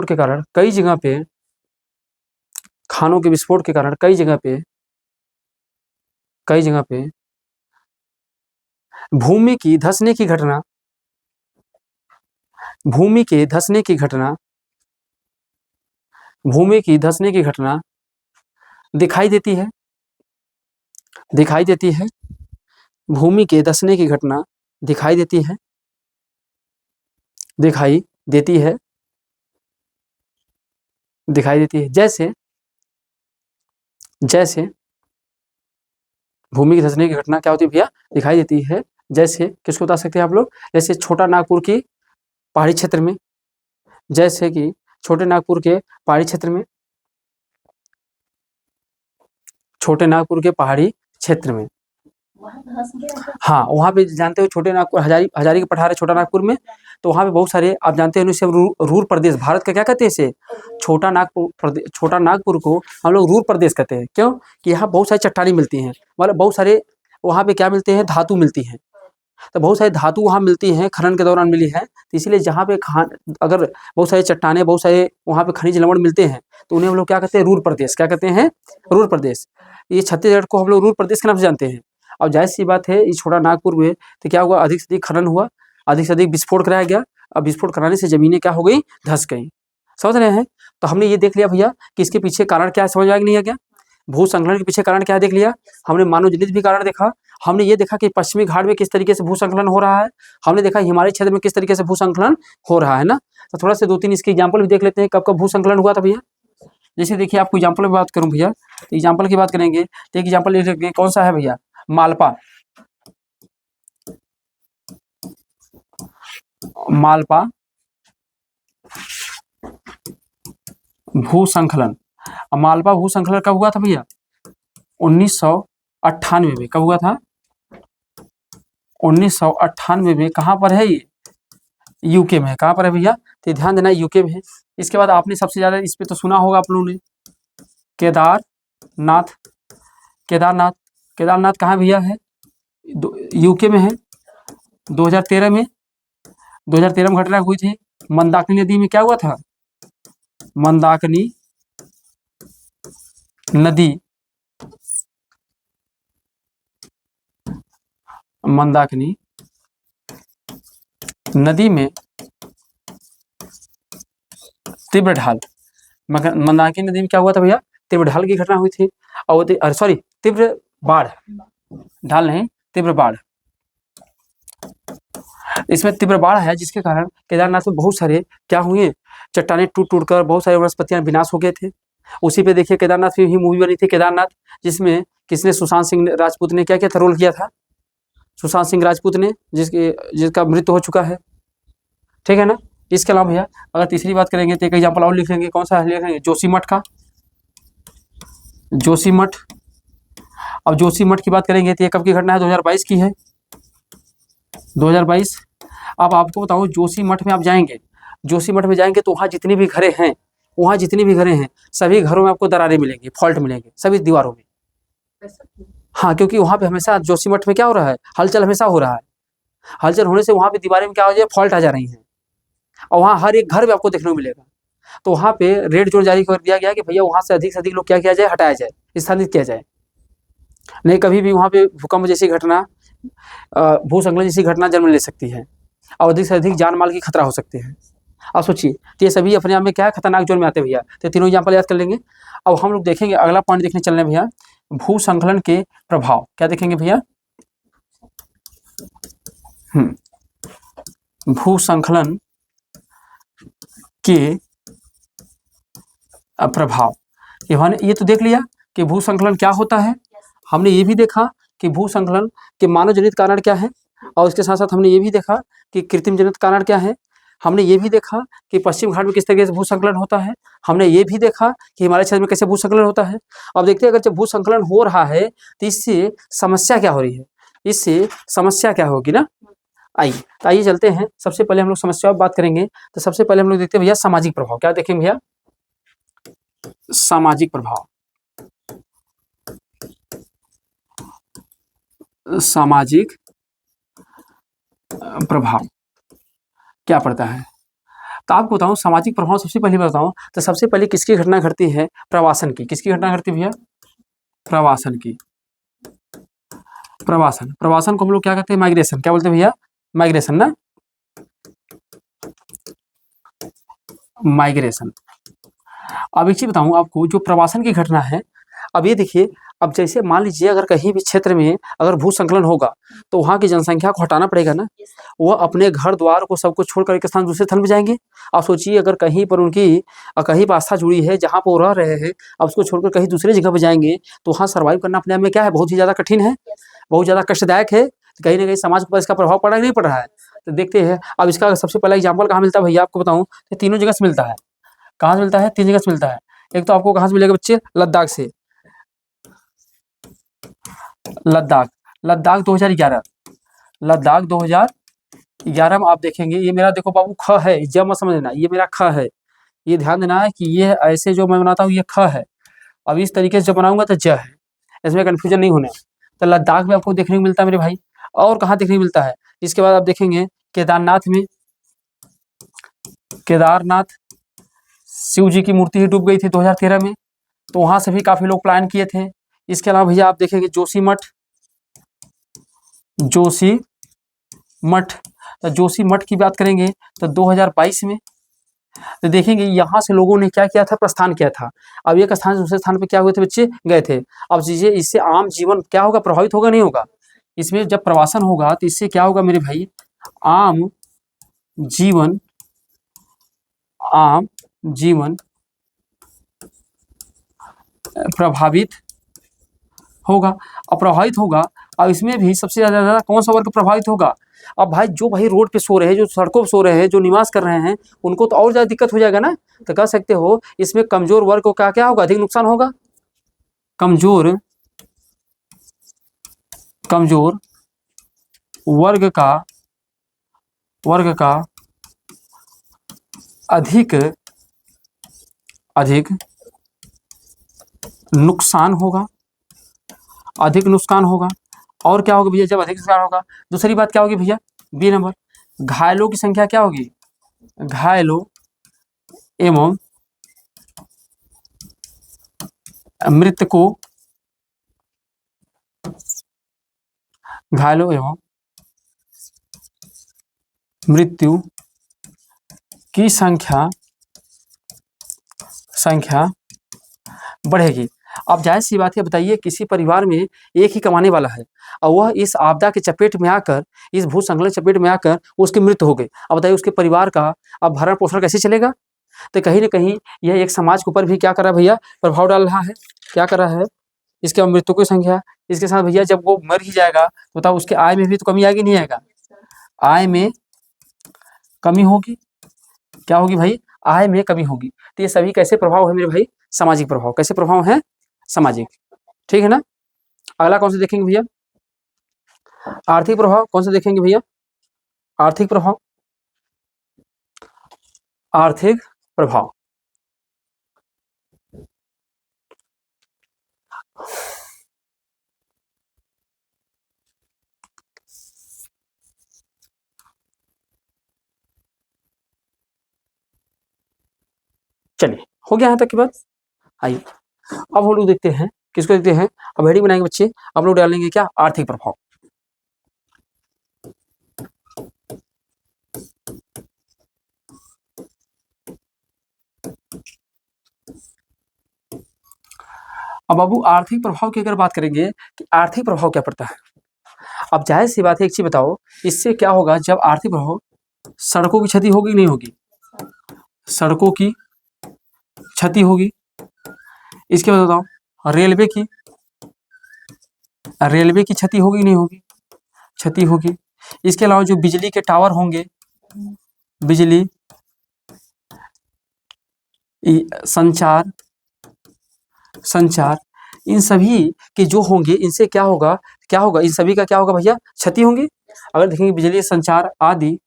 के कारण कई जगह पे भूमि के धंसने की घटना दिखाई देती है। भूमि के धंसने की घटना दिखाई देती है। जैसे भूमि के धंसने की घटना क्या होती है भैया? दिखाई देती है। जैसे किसको बता सकते हैं आप लोग? जैसे छोटा नागपुर की पहाड़ी क्षेत्र में, जैसे कि छोटे नागपुर के पहाड़ी क्षेत्र में, हाँ वहाँ पे जानते हो छोटे नागपुर, हजारी का पठार है छोटा नागपुर में। तो वहाँ पे बहुत सारे, आप जानते हैं इसे रूर प्रदेश, भारत का क्या कहते हैं इसे? छोटा नागपुर को हम लोग रूर प्रदेश कहते हैं। क्यों? कि यहाँ बहुत सारी चट्टानें मिलती हैं, मतलब बहुत सारे वहाँ पे क्या मिलते हैं? धातु मिलती हैं। तो बहुत सारी धातु वहाँ मिलती हैं, खनन के दौरान मिली है। तो इसीलिए जहाँ पे अगर बहुत सारी चट्टानें, बहुत सारे वहाँ पे खनिज लवण मिलते हैं तो उन्हें हम लोग क्या कहते हैं? रूर प्रदेश। क्या कहते हैं? रूर प्रदेश। ये छत्तीसगढ़ को हम लोग रूर प्रदेश के नाम से जानते हैं। और जाहिर सी बात है, ये छोटा नागपुर में तो क्या हुआ? अधिक से अधिक खनन हुआ, अधिक से अधिक विस्फोट कराया गया। अब विस्फोट कराने से जमीनें क्या हो गई? धंस गई। समझ रहे हैं? तो हमने ये देख लिया भैया कि इसके पीछे कारण क्या है। समझ आ गया नहीं आ गया? भूसंकलन के पीछे कारण क्या है देख लिया हमने। मानव जनित भी कारण देखा। हमने ये देखा कि पश्चिमी घाट में किस तरीके से भूसंकलन हो रहा है। हमने देखा हिमालय क्षेत्र में किस तरीके से भूसंकलन हो रहा है ना। तो थोड़ा से 2-3 इसके एग्जाम्पल भी देख लेते हैं, कब कब भूसंकलन हुआ था भैया। जैसे देखिए, आपको एग्जाम्पल की बात करूं भैया, तो एग्जाम्पल की बात करेंगे तो एक एग्जाम्पल ले लेंगे, कौन सा है भैया? मालपा भूसंकलन। मालपा भूसंकलन कब हुआ था भैया? 1998 में। कब हुआ था? 1998 में। कहाँ पर है ये? यूके में है। कहाँ पर है भैया? तो ध्यान देना, यूके में है। इसके बाद आपने सबसे ज्यादा इस पे तो सुना होगा आप लोगों ने, केदारनाथ। केदारनाथ कहाँ भैया है? यूके में है। 2013 में घटना हुई थी। मंदाकिनी नदी में क्या हुआ था? मंदाकिनी नदी में तीव्र ढाल। मंदाकिनी नदी में क्या हुआ था भैया? तीव्र ढाल की घटना हुई थी। और सॉरी, तीव्र बाढ़, ढाल नहीं, तीव्र बाढ़। इसमें तीव्र बाढ़ है जिसके कारण केदारनाथ में बहुत सारे क्या हुए, चट्टानें टूट कर बहुत सारे वनस्पतियां विनाश हो गए थे। उसी पे देखिए केदारनाथ की ही मूवी बनी थी केदारनाथ, जिसमें किसने, सुशांत सिंह राजपूत ने क्या क्या था, रोल किया था, सुशांत सिंह राजपूत ने, जिसका मृत्यु हो चुका है, ठीक है ना। इसके अलावा भैया अगर तीसरी बात करेंगे तो एक एग्जाम्पल और लिख लेंगे, कौन सा लिखेंगे, जोशीमठ का, जोशीमठ। अब जोशीमठ की बात करेंगे तो ये कब की घटना है, 2022 की है, 2022। अब आपको बताऊँ जोशीमठ में आप जाएंगे, जोशीमठ में जाएंगे तो वहाँ जितनी भी घरें हैं, वहाँ जितनी भी घरें हैं, सभी घरों में आपको दरारें मिलेंगी, फॉल्ट मिलेंगे सभी दीवारों में। हाँ, क्योंकि वहाँ पे हमेशा जोशीमठ में क्या हो रहा है, हलचल हमेशा हो रहा है। हलचल होने से वहाँ पे दीवारें में क्या हो जाए, फॉल्ट आ जा रही हैं, और वहाँ हर एक घर में आपको देखने को मिलेगा। तो वहाँ पे रेड जोन जारी कर दिया गया कि भैया वहाँ से अधिक लोग क्या किया जाए, हटाया जाए, स्थानांतरित किया जाए। नहीं कभी भी वहाँ पे भूकंप जैसी घटना, भूस्खलन जैसी घटना जन्म ले सकती है, और अधिक से अधिक जान माल की खतरा हो सकते हैं। अब सोचिए, तो ये सभी अपने आप में क्या है, खतरनाक जोन में आते हैं भैया। तो तीनों एग्जाम्पल याद कर लेंगे। अब हम लोग देखेंगे, अगला पॉइंट देखने चल रहे हैं भैया, भूस्खलन के प्रभाव। क्या देखेंगे भैया, भूस्खलन के प्रभाव। ये तो देख लिया कि भूस्खलन क्या होता है, हमने ये भी देखा कि भूस्खलन के मानव जनित कारण क्या है, और इसके साथ साथ हमने ये भी देखा कि कृत्रिम जनित कारण क्या है। हमने ये भी देखा कि पश्चिम घाट में किस तरीके से भूस्खलन होता है। हमने ये भी देखा कि हिमालय क्षेत्र में कैसे भूस्खलन होता है। अब देखते हैं, अगर जब भूस्खलन हो रहा है तो इससे समस्या क्या हो रही है, इससे समस्या क्या होगी ना। आइए चलते हैं। सबसे पहले हम लोग समस्या बात करेंगे, तो सबसे पहले हम लोग देखते हैं भैया सामाजिक प्रभाव। क्या देखेंगे भैया, सामाजिक प्रभाव। सामाजिक प्रभाव क्या पड़ता है, तो आपको बताऊं सामाजिक प्रभाव सबसे पहले बताऊं तो सबसे पहले किसकी घटना घटती है, प्रवासन की। किसकी घटना घटती है भैया, प्रवासन की। प्रवासन को हम लोग क्या कहते हैं, माइग्रेशन। क्या बोलते हैं भैया, माइग्रेशन ना, माइग्रेशन। अब एक चीज बताऊं आपको, जो प्रवासन की घटना है, अब ये देखिए, अब जैसे मान लीजिए अगर कहीं भी क्षेत्र में अगर भूस्खलन होगा तो वहाँ की जनसंख्या को हटाना पड़ेगा ना, वह अपने घर द्वार को सबको छोड़कर एक स्थान दूसरे स्थल में जाएंगे। आप सोचिए, अगर कहीं पर उनकी कहीं पर आस्था जुड़ी है जहाँ पर वो रह रहे हैं, अब उसको छोड़कर कहीं दूसरे जगह पर जाएंगे तो वहाँ सर्वाइव करना अपने आप में क्या है, बहुत ही ज़्यादा कठिन है, बहुत ज़्यादा कष्टदायक है। तो कहीं ना कहीं समाज पर इसका प्रभाव पड़ा नहीं पड़ रहा है। तो देखते हैं, अब इसका सबसे पहला एग्जाम्पल कहाँ मिलता है भैया, आपको बताऊँ तो तीनों जगह से मिलता है। कहाँ से मिलता है, तीन जगह से मिलता है। एक तो आपको कहाँ से मिलेगा बच्चे, लद्दाख से। लद्दाख 2011, लद्दाख 2011 में आप देखेंगे, ये मेरा देखो बाबू ख है, जब मत समझना, ये मेरा ख है, ये ध्यान देना है कि ये ऐसे जो मैं बनाता हूँ ये ख है। अब इस तरीके से जब बनाऊंगा तो ज है, इसमें कन्फ्यूजन नहीं होना। तो लद्दाख में आपको देखने को मिलता है मेरे भाई। और कहाँ देखने को मिलता है, इसके बाद आप देखेंगे केदारनाथ में। केदारनाथ शिव जी की मूर्ति ही डूब गई थी 2013 में, तो वहां से भी काफी लोग प्लान किए थे। इसके अलावा भैया आप देखेंगे जोशीमठ, जोशीमठ। तो जोशीमठ की बात करेंगे तो 2022 में, तो देखेंगे यहाँ से लोगों ने क्या किया था, प्रस्थान किया था। अब एक स्थान से दूसरे स्थान पे क्या हुए थे, बच्चे गए थे। अब चीजें, इससे आम जीवन क्या होगा, प्रभावित होगा नहीं होगा। इसमें जब प्रवासन होगा तो इससे क्या होगा मेरे भाई, आम जीवन प्रभावित होगा। अब प्रभावित होगा, अब इसमें भी सबसे ज्यादा कौन सा वर्ग प्रभावित होगा। अब भाई जो भाई रोड पे सो रहे हैं, जो सड़कों पे सो रहे हैं, जो निवास कर रहे हैं, उनको तो और ज्यादा दिक्कत हो जाएगा ना। तो कह सकते हो इसमें कमजोर वर्ग को क्या होगा, अधिक नुकसान होगा। कमजोर वर्ग का अधिक नुकसान होगा, अधिक नुकसान होगा। और क्या होगा भैया, जब अधिक नुकसान होगा, दूसरी बात क्या होगी भैया, बी नंबर, घायलों की संख्या क्या होगी, घायलों एवं मृतकों, घायलों एवं मृत्यु की संख्या बढ़ेगी। अब जाहिर सी बात है, बताइए किसी परिवार में एक ही कमाने वाला है और वह इस आपदा के चपेट में आकर, इस भूस्खलन चपेट में आकर उसकी मृत्यु हो गई। अब बताइए उसके परिवार का अब भरण पोषण कैसे चलेगा? तो कहीं न कहीं यह एक समाज के ऊपर भी क्या कर रहा है भैया, प्रभाव डाल रहा है। क्या कर रहा है? इसके मृतकों की संख्या, इसके साथ भैया जब वो मर ही जाएगा तो बताओ उसके आय में भी तो कमी आएगी, नहीं आएगा? आय में कमी होगी। क्या होगी भाई? आय में कमी होगी। तो ये सभी कैसे प्रभाव है मेरे भाई? सामाजिक प्रभाव। कैसे प्रभाव है? सामाजिक। ठीक है ना? अगला कौन सा देखेंगे भैया? आर्थिक प्रभाव। कौन सा देखेंगे भैया? आर्थिक प्रभाव। आर्थिक प्रभाव। चलिए, हो गया यहाँ तक की बात। आइए अब हम लोग देखते हैं, किसको देखते हैं? अब हेडिंग बनाएंगे बच्चे, अब लोग डालेंगे क्या? आर्थिक प्रभाव। अब बाबू आर्थिक प्रभाव की अगर बात करेंगे कि आर्थिक प्रभाव क्या पड़ता है, अब जाहिर सी बात है, एक चीज बताओ, इससे क्या होगा जब आर्थिक प्रभाव? सड़कों की क्षति होगी नहीं होगी? सड़कों की क्षति होगी। इसके बाद बताओ रेलवे की, रेलवे की क्षति होगी नहीं होगी? क्षति होगी। इसके अलावा जो बिजली के टावर होंगे, बिजली, संचार, संचार, इन सभी के जो होंगे इनसे क्या होगा? क्या होगा? इन सभी का क्या होगा भैया? क्षति होंगी। अगर देखेंगे बिजली, संचार आदि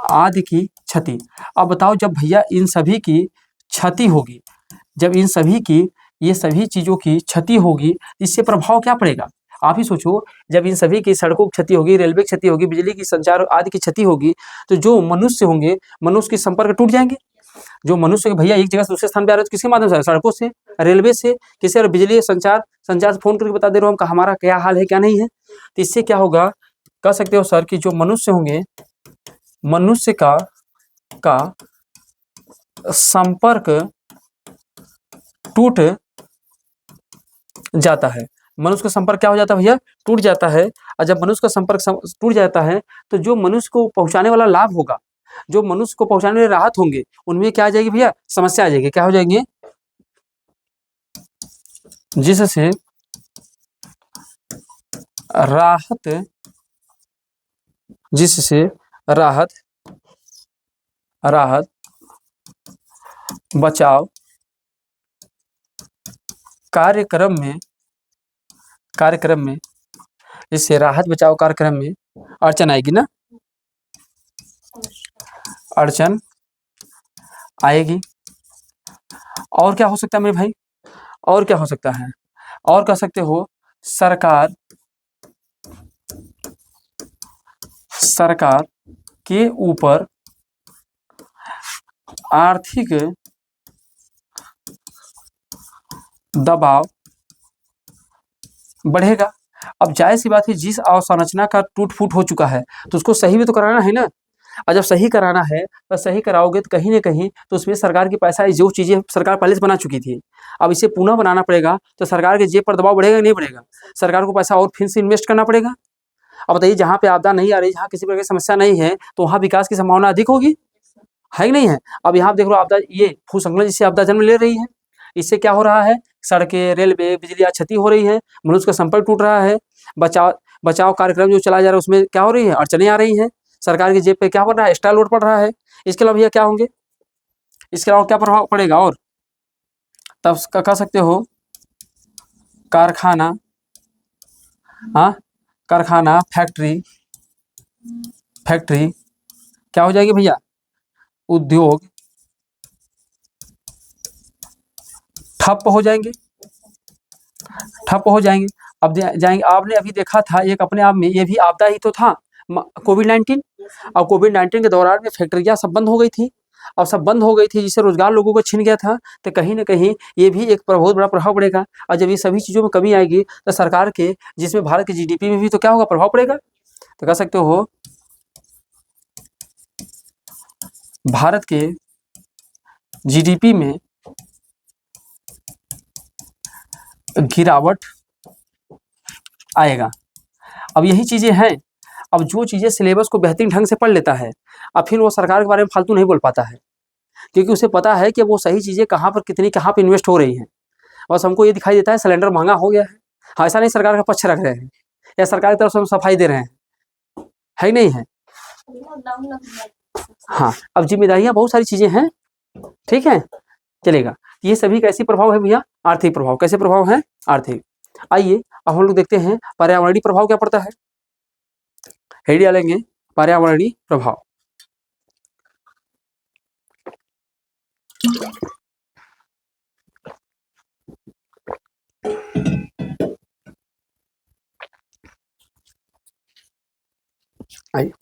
आदि की क्षति। अब बताओ जब भैया इन सभी की क्षति होगी, जब इन सभी की, ये सभी चीजों की क्षति होगी, इससे प्रभाव क्या पड़ेगा? आप ही सोचो, जब इन सभी की सड़कों की क्षति होगी, रेलवे की क्षति होगी, बिजली की, संचार आदि की क्षति होगी, तो जो मनुष्य होंगे, मनुष्य के संपर्क टूट जाएंगे। जो मनुष्य भैया एक जगह से दूसरे स्थान पे आ रहे हैं तो किसके माध्यम से? सड़कों से, रेलवे से, किसी और बिजली, संचार, संचार से फोन करके बता दे रहा हूँ हमारा क्या हाल है क्या नहीं है। तो इससे क्या होगा? कह सकते हो सर कि जो मनुष्य होंगे, मनुष्य का संपर्क टूट जाता है। मनुष्य का संपर्क क्या हो जाता है भैया? टूट जाता है। और जब मनुष्य का संपर्क टूट जाता है तो जो मनुष्य को पहुंचाने वाला लाभ होगा, जो मनुष्य को पहुंचाने वाले राहत होंगे, उनमें क्या आ जाएगी भैया? समस्या आ जाएगी। क्या हो जाएंगे? जिससे राहत, जिससे राहत, राहत, बचाव कार्यक्रम में, कार्यक्रम में, इससे राहत बचाव कार्यक्रम में अड़चन आएगी ना? अड़चन आएगी। और क्या हो सकता है मेरे भाई? और क्या हो सकता है? और कह सकते हो सरकार, सरकार के ऊपर आर्थिक दबाव बढ़ेगा। अब जाहिर सी बात है, जिस अवसंरचना का टूट फूट हो चुका है तो उसको सही भी तो कराना है ना। और जब सही कराना है तो सही कराओगे तो कहीं ना कहीं तो उसमें सरकार की पैसा, जो चीज़ें सरकार पहले से बना चुकी थी, अब इसे पुनः बनाना पड़ेगा, तो सरकार के जेब पर दबाव बढ़ेगा नहीं बढ़ेगा? सरकार को पैसा और फिर से इन्वेस्ट करना पड़ेगा। अब बताइए जहाँ पे आपदा नहीं आ रही, जहाँ किसी प्रकार की समस्या नहीं है, तो वहाँ विकास की संभावना अधिक होगी, है कि नहीं है? अब यहाँ देख लो आपदा, ये भूस्खलन जिससे आपदा जन्म ले रही है, इससे क्या हो रहा है? सड़कें, रेलवे, बिजली क्षति हो रही है, मनुष्य का संपर्क टूट रहा है, बचाव कार्यक्रम जो चलाया जा रहा है उसमें क्या हो रही है? अड़चनें आ रही हैं, सरकार की जेब पे क्या पड़ रहा है? एक्स्ट्रा लोड पड़ रहा है। इसके अलावा भैया क्या होंगे? इसके अलावा क्या प्रभाव पड़ेगा? और तब कह सकते हो कारखाना, हाँ, कारखाना, फैक्ट्री, फैक्ट्री क्या हो जाएगी भैया? उद्योग ठप हो जाएंगे, ठप हो जाएंगे। अब जाएंगे, आपने अभी देखा था एक अपने आप में ये भी आपदा ही तो था, कोविड-19। और कोविड-19 के दौरान में फैक्ट्रियाँ सब बंद हो गई थी, और सब बंद हो गई थी जिससे रोजगार लोगों को छिन गया था। तो कहीं ना कहीं ये भी एक बहुत बड़ा प्रभाव पड़ेगा। और जब ये सभी चीज़ों में कमी आएगी तो सरकार के, जिसमें भारत के जीडीपी में भी तो क्या होगा? प्रभाव पड़ेगा। तो कह सकते हो भारत के जीडीपी में गिरावट आएगा। अब यही चीज़ें हैं। अब जो चीज़ें सिलेबस को बेहतरीन ढंग से पढ़ लेता है, अब फिर वो सरकार के बारे में फालतू नहीं बोल पाता है, क्योंकि उसे पता है कि वो सही चीज़ें कहाँ पर कितनी कहाँ पर इन्वेस्ट हो रही हैं। बस हमको ये दिखाई देता है सिलेंडर महंगा हो गया है, हाँ ऐसा नहीं सरकार का पक्ष रख रहे हैं या सरकार की तरफ से हम सफाई दे रहे हैं, है ही नहीं है। हाँ, अब जिम्मेदारियां बहुत सारी चीजें हैं, ठीक है, चलेगा। ये सभी कैसी प्रभाव है भैया? आर्थिक प्रभाव। कैसे प्रभाव है? आर्थिक। आइए अब हम लोग देखते हैं पर्यावरणीय प्रभाव क्या पड़ता है। हेड डालेंगे पर्यावरणीय प्रभाव। आइए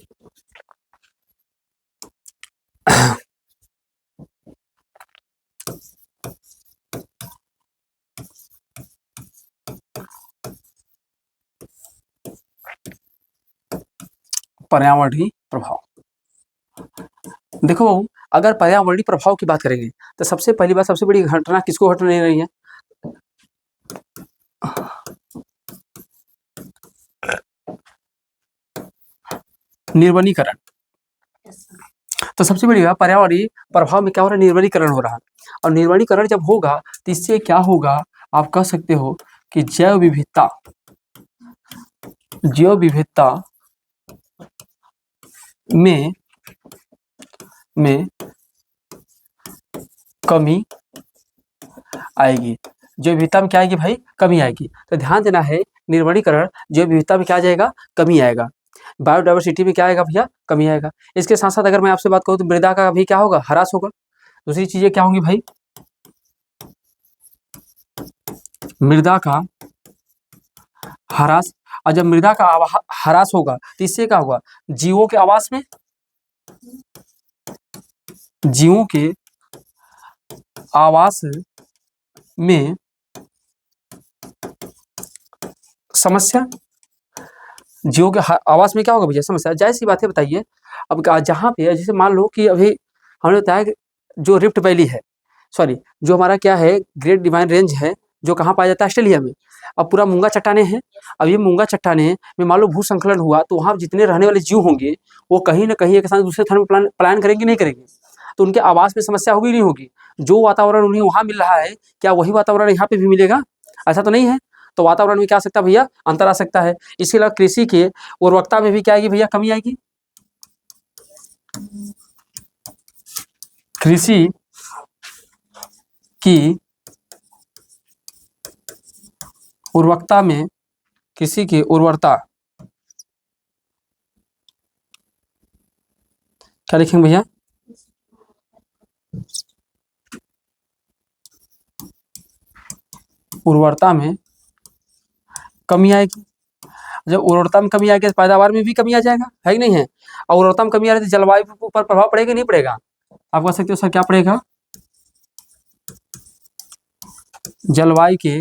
पर्यावरणीय प्रभाव। देखो बाबू, अगर पर्यावरणीय प्रभाव की बात करेंगे तो सबसे पहली बात, सबसे बड़ी घटना किसको घट नहीं रही है? निर्वनीकरण। तो सबसे बड़ी बात पर्यावरणीय प्रभाव में क्या हो रहा है? निर्वनीकरण हो रहा है। और निर्वनीकरण जब होगा तो इससे क्या होगा? आप कह सकते हो कि जैव विविधता में कमी आएगी। जैव विविधता में क्या आएगी भाई? कमी आएगी। तो ध्यान देना है, निर्वनीकरण जैव विविधता में क्या आ जाएगा? कमी आएगा। बायोडाइवर्सिटी में क्या आएगा भैया? कमी आएगा। इसके साथ साथ अगर मैं आपसे बात करूं तो मृदा का भी क्या होगा? ह्रास होगा। दूसरी चीजें क्या होंगी भाई? मृदा का ह्रास। और जब मृदा का ह्रास होगा तो इससे क्या होगा? जीवों के आवास में समस्या। जीवों के आवास में क्या होगा भैया? समस्या। जायज़ सी बात है, बताइए। अब जहाँ पे जैसे मान लो कि अभी हमने बताया कि जो रिफ्ट वैली है, सॉरी जो हमारा क्या है, ग्रेट डिवाइन रेंज है, जो कहाँ पाया जाता है? ऑस्ट्रेलिया में। अब पूरा मूंगा चट्टाने हैं। अब ये मूंगा चट्टाने में मान लो भूसंकलन हुआ तो वहाँ जितने रहने वाले जीव होंगे वो कहीं ना कहीं एक साथ दूसरे स्थान में पलायन करेंगे, नहीं करेंगे? तो उनके आवास में समस्या होगी, नहीं होगी? जो वातावरण उन्हें वहाँ मिल रहा है, क्या वही वातावरण यहाँ पे भी मिलेगा? ऐसा तो नहीं है। तो वातावरण में क्या आ सकता है भैया? अंतर आ सकता है। इसके अलावा कृषि के उर्वरकता में भी क्या आएगी भैया? कमी आएगी। कृषि की उर्वरकता में, कृषि की उर्वरता क्या लिखेंगे भैया? उर्वरता में कमी आएगी। जब उर्वरता में कमी आएगी तो पैदावार में भी कमी आ जाएगा, है कि नहीं है? और उर्वरता में कमी आ रही है तो जलवायु के ऊपर प्रभाव पड़ेगा, नहीं पड़ेगा? आप कह सकते हो सर क्या पड़ेगा? जलवायु के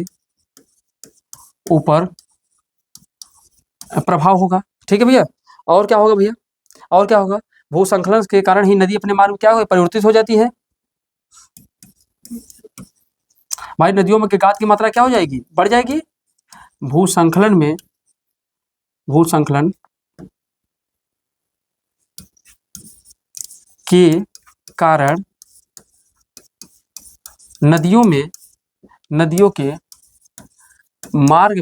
ऊपर प्रभाव होगा। ठीक है भैया। और क्या होगा भैया? और क्या होगा? भूसंकलन के कारण ही नदी अपने मार्ग में क्या होगा? परिवर्तित हो जाती है। भाई नदियों में गाद की मात्रा क्या हो जाएगी? बढ़ जाएगी। भूसंकलन के कारण नदियों के मार्ग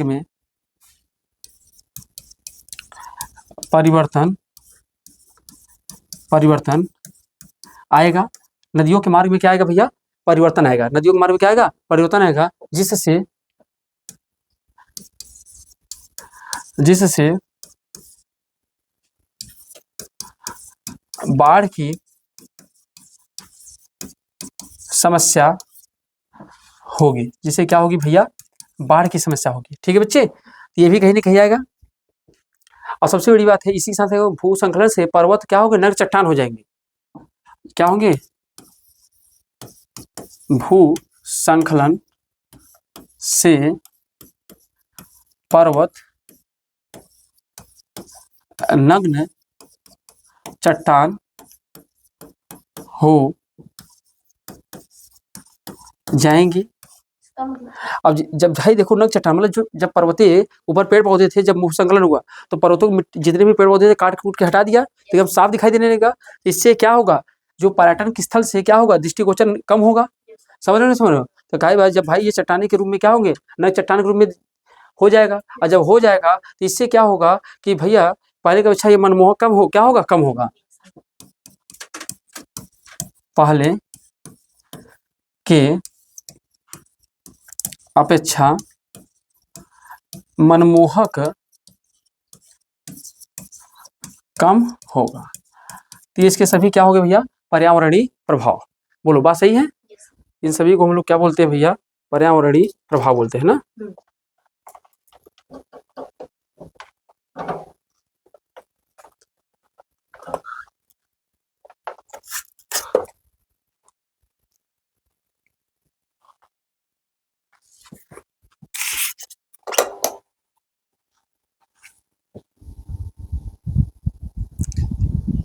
में परिवर्तन आएगा। नदियों के मार्ग में क्या आएगा भैया? परिवर्तन आएगा। नदियों के मार्ग में क्या आएगा? परिवर्तन आएगा, जिससे बाढ़ की समस्या होगी। जिससे क्या होगी भैया? बाढ़ की समस्या होगी। ठीक है बच्चे, तो ये भी कहीं ना कहीं आएगा। और सबसे बड़ी बात है, इसी के साथ भूसंकलन से पर्वत क्या होंगे? नर चट्टान हो जाएंगे। क्या होंगे? भूसंकलन से पर्वत नग्न चट्टान हो जाएंगी। समझ। अब जब भाई देखो नग चट्टान मतलब जो जब पर्वतीय ऊपर पेड़ पौधे थे, जब भूसंकलन हुआ तो पर्वतों को जितने भी पेड़ पौधे थे काट कूट के हटा दिया, तो एकदम साफ दिखाई देने लगा। इससे क्या होगा, जो पर्यटन के स्थल से क्या होगा, दृष्टिगोचर कम होगा। समझ रहे हो नहीं समझ रहे हो? तो कहा भाई जब भाई ये चट्टानी के रूप में क्या होंगे, नग चट्टान के रूप में हो जाएगा, और जब हो जाएगा तो इससे क्या होगा कि भैया पहले का अच्छा ये मनमोहक कम हो, क्या होगा, कम होगा। पहले के अपेक्षा मनमोहक कम होगा। तो इसके सभी क्या हो गए भैया, पर्यावरणीय प्रभाव। बोलो बात सही है? इन सभी को हम लोग क्या बोलते हैं भैया, पर्यावरणीय प्रभाव बोलते हैं ना।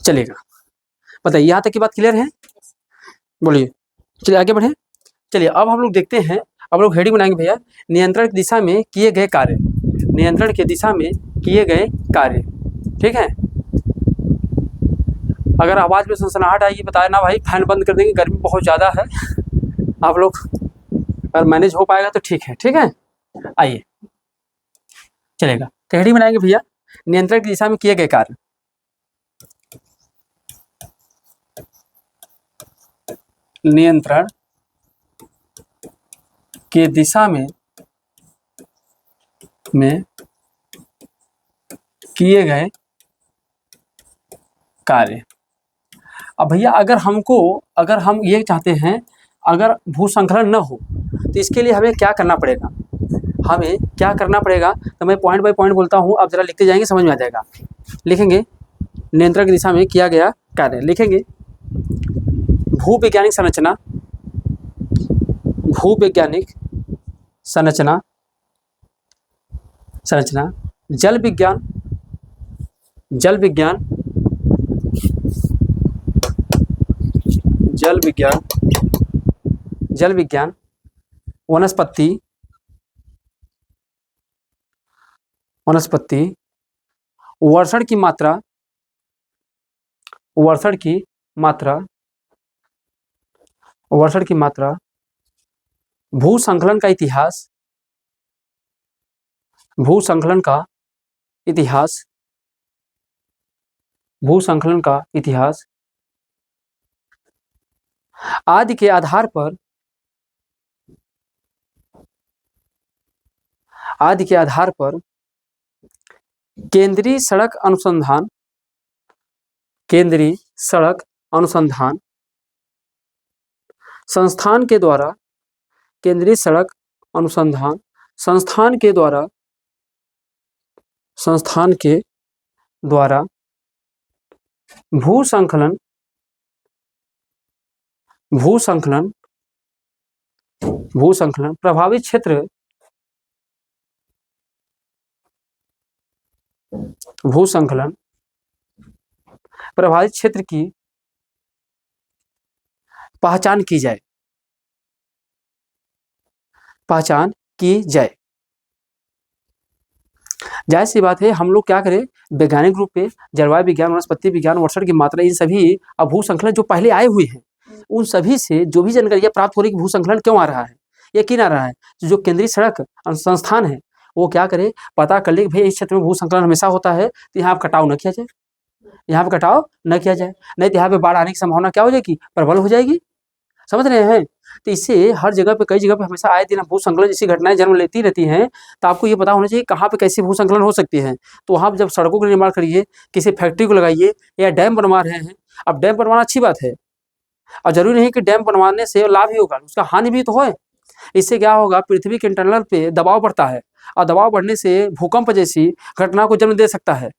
चलेगा, बताइए यहाँ तक की बात क्लियर है? बोलिए, चलिए आगे बढ़े। चलिए अब हम लोग देखते हैं, अब लोग हेडिंग बनाएंगे भैया, नियंत्रण की दिशा में किए गए कार्य। नियंत्रण के दिशा में किए गए कार्य, ठीक है। अगर आवाज में सनसनाहट आएगी बताया ना भाई, फैन बंद कर देंगे, गर्मी बहुत ज़्यादा है। आप लोग अगर मैनेज हो पाएगा तो ठीक है, ठीक है। आइए चलेगा, तो हेडिंग बनाएंगे भैया, नियंत्रण की दिशा में किए गए कार्य। नियंत्रण के दिशा में किए गए कार्य। अब भैया अगर हम ये चाहते हैं, अगर भूसंकलन न हो तो इसके लिए हमें क्या करना पड़ेगा, तो मैं पॉइंट बाय पॉइंट बोलता हूँ, आप जरा लिखते जाएंगे, समझ में आ जाएगा। लिखेंगे नियंत्रण की दिशा में किया गया कार्य, लिखेंगे भूवैज्ञानिक संरचना, जल विज्ञान, वनस्पति, वर्षण की मात्रा, भूसंकलन का इतिहास आदि के आधार पर केंद्रीय सड़क अनुसंधान संस्थान के द्वारा भूसंकलन प्रभावित क्षेत्र की पहचान की जाए। जाहिर सी बात है, हम लोग क्या करें, वैज्ञानिक रूप पे जलवायु विज्ञान, वनस्पति विज्ञान, वर्षण की मात्रा, इन सभी भूसंकलन जो पहले आए हुए हैं उन सभी से जो भी जानकारियाँ प्राप्त हो रही है भूसंकलन क्यों आ रहा है, ये क्यों आ रहा है, जो केंद्रीय सड़क संस्थान है वो क्या करे, पता कर ले कि भाई इस क्षेत्र में भूसंकलन हमेशा होता है, तो यहाँ पर कटाव न किया जाए, नहीं तो यहाँ पे बाढ़ आने की संभावना क्या हो जाएगी, प्रबल हो जाएगी। समझ रहे हैं? तो इससे हर जगह पे, कई जगह पे हमेशा आए दिन भूसंकलन जैसी घटनाएं जन्म लेती रहती हैं, तो आपको ये पता होना चाहिए कहाँ पे कैसी भूसंकलन हो सकती है। तो वहाँ जब सड़कों का निर्माण करिए, किसी फैक्ट्री को लगाइए, या डैम बनवा रहे हैं, अब डैम बनवाना अच्छी बात है, और जरूरी नहीं कि डैम बनवाने से लाभ ही होगा, उसका हानि भी तो है। इससे क्या होगा, पृथ्वी के इंटरनल पे दबाव बढ़ता है, और दबाव बढ़ने से भूकंप जैसी घटना को जन्म दे सकता है।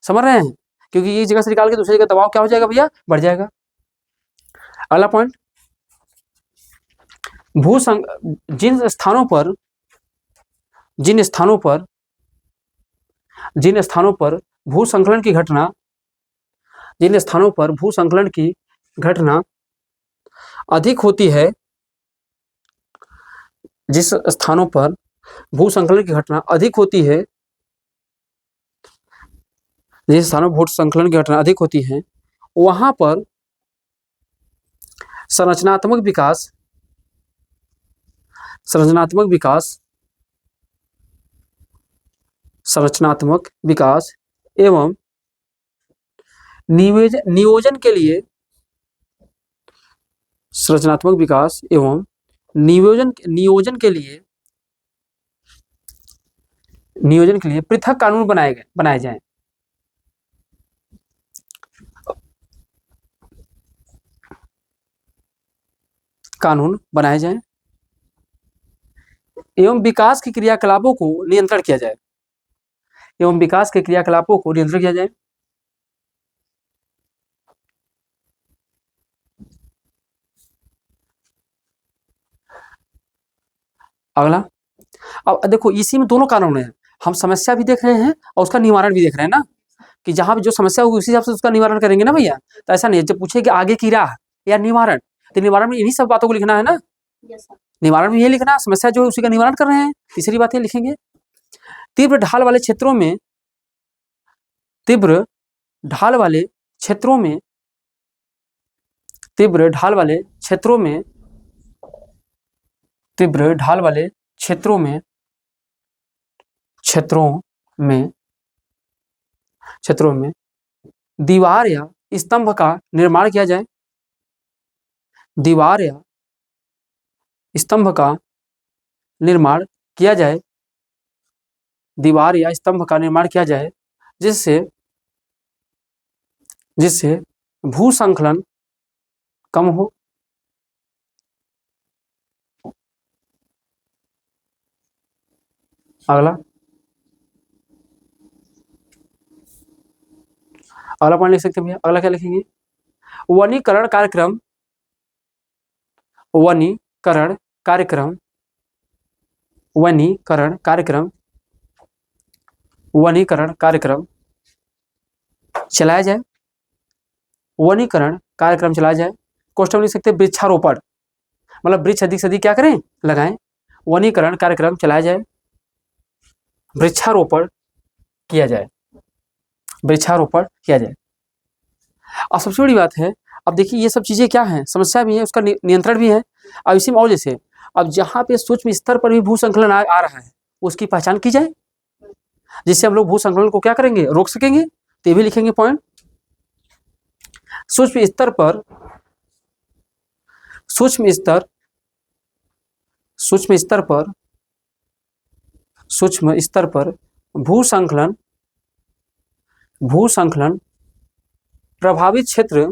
समझ रहे हैं? क्योंकि एक जगह से निकाल के दूसरी जगह दबाव क्या हो जाएगा भैया, बढ़ जाएगा। अगला पॉइंट, जिन स्थानों पर भूसंकलन की घटना अधिक होती है, जिस स्थानों पर भूसंकलन की घटना अधिक होती है, जिस स्थानों पर भूसंकलन की घटना अधिक होती है, वहां पर संरचनात्मक विकास एवं नियोजन के लिए नियोजन के लिए पृथक कानून बनाए जाएं। कानून बनाए जाएं एवं विकास के क्रियाकलापों को नियंत्रण किया जाए। अगला, अब देखो इसी में दोनों कानून हैं, हम समस्या भी देख रहे हैं और उसका निवारण भी देख रहे हैं ना, कि जहां भी जो समस्या होगी उसी हिसाब से उसका निवारण करेंगे ना भैया। तो ऐसा नहीं है, जब पूछे कि आगे की राह या निवारण, तो निवारण में इन्हीं सब बातों को लिखना है ना। निवारण में ये लिखना, समस्या जो है उसी का निवारण कर रहे हैं। तीसरी बात ये लिखेंगे, तीव्र ढाल वाले क्षेत्रों में तीव्र ढाल वाले क्षेत्रों में दीवार या स्तंभ का निर्माण किया जाए। दीवार या स्तंभ का निर्माण किया जाए, जिससे भूसंकलन कम हो। अगला पॉइंट लिख सकते हैं भैया। अगला क्या लिखेंगे, वनीकरण कार्यक्रम चलाया जाए। क्वेश्चन लिख सकते हैं, वृक्षारोपण, मतलब वृक्ष अधिक से अधिक क्या करें, लगाएं। वनीकरण कार्यक्रम चलाया जाए, वृक्षारोपण किया जाए। अब सबसे बड़ी बात है, अब देखिए ये सब चीजें क्या हैं, समस्या भी है, उसका नियंत्रण भी है। अब इसी में और जैसे, अब जहां पे सूक्ष्म स्तर पर भी भूसंकलन आ रहा है, उसकी पहचान की जाए, जिससे हम लोग भूसंकलन को क्या करेंगे, रोक सकेंगे। तो ये भी लिखेंगे पॉइंट। सूक्ष्म स्तर पर भूसंकलन प्रभावित क्षेत्र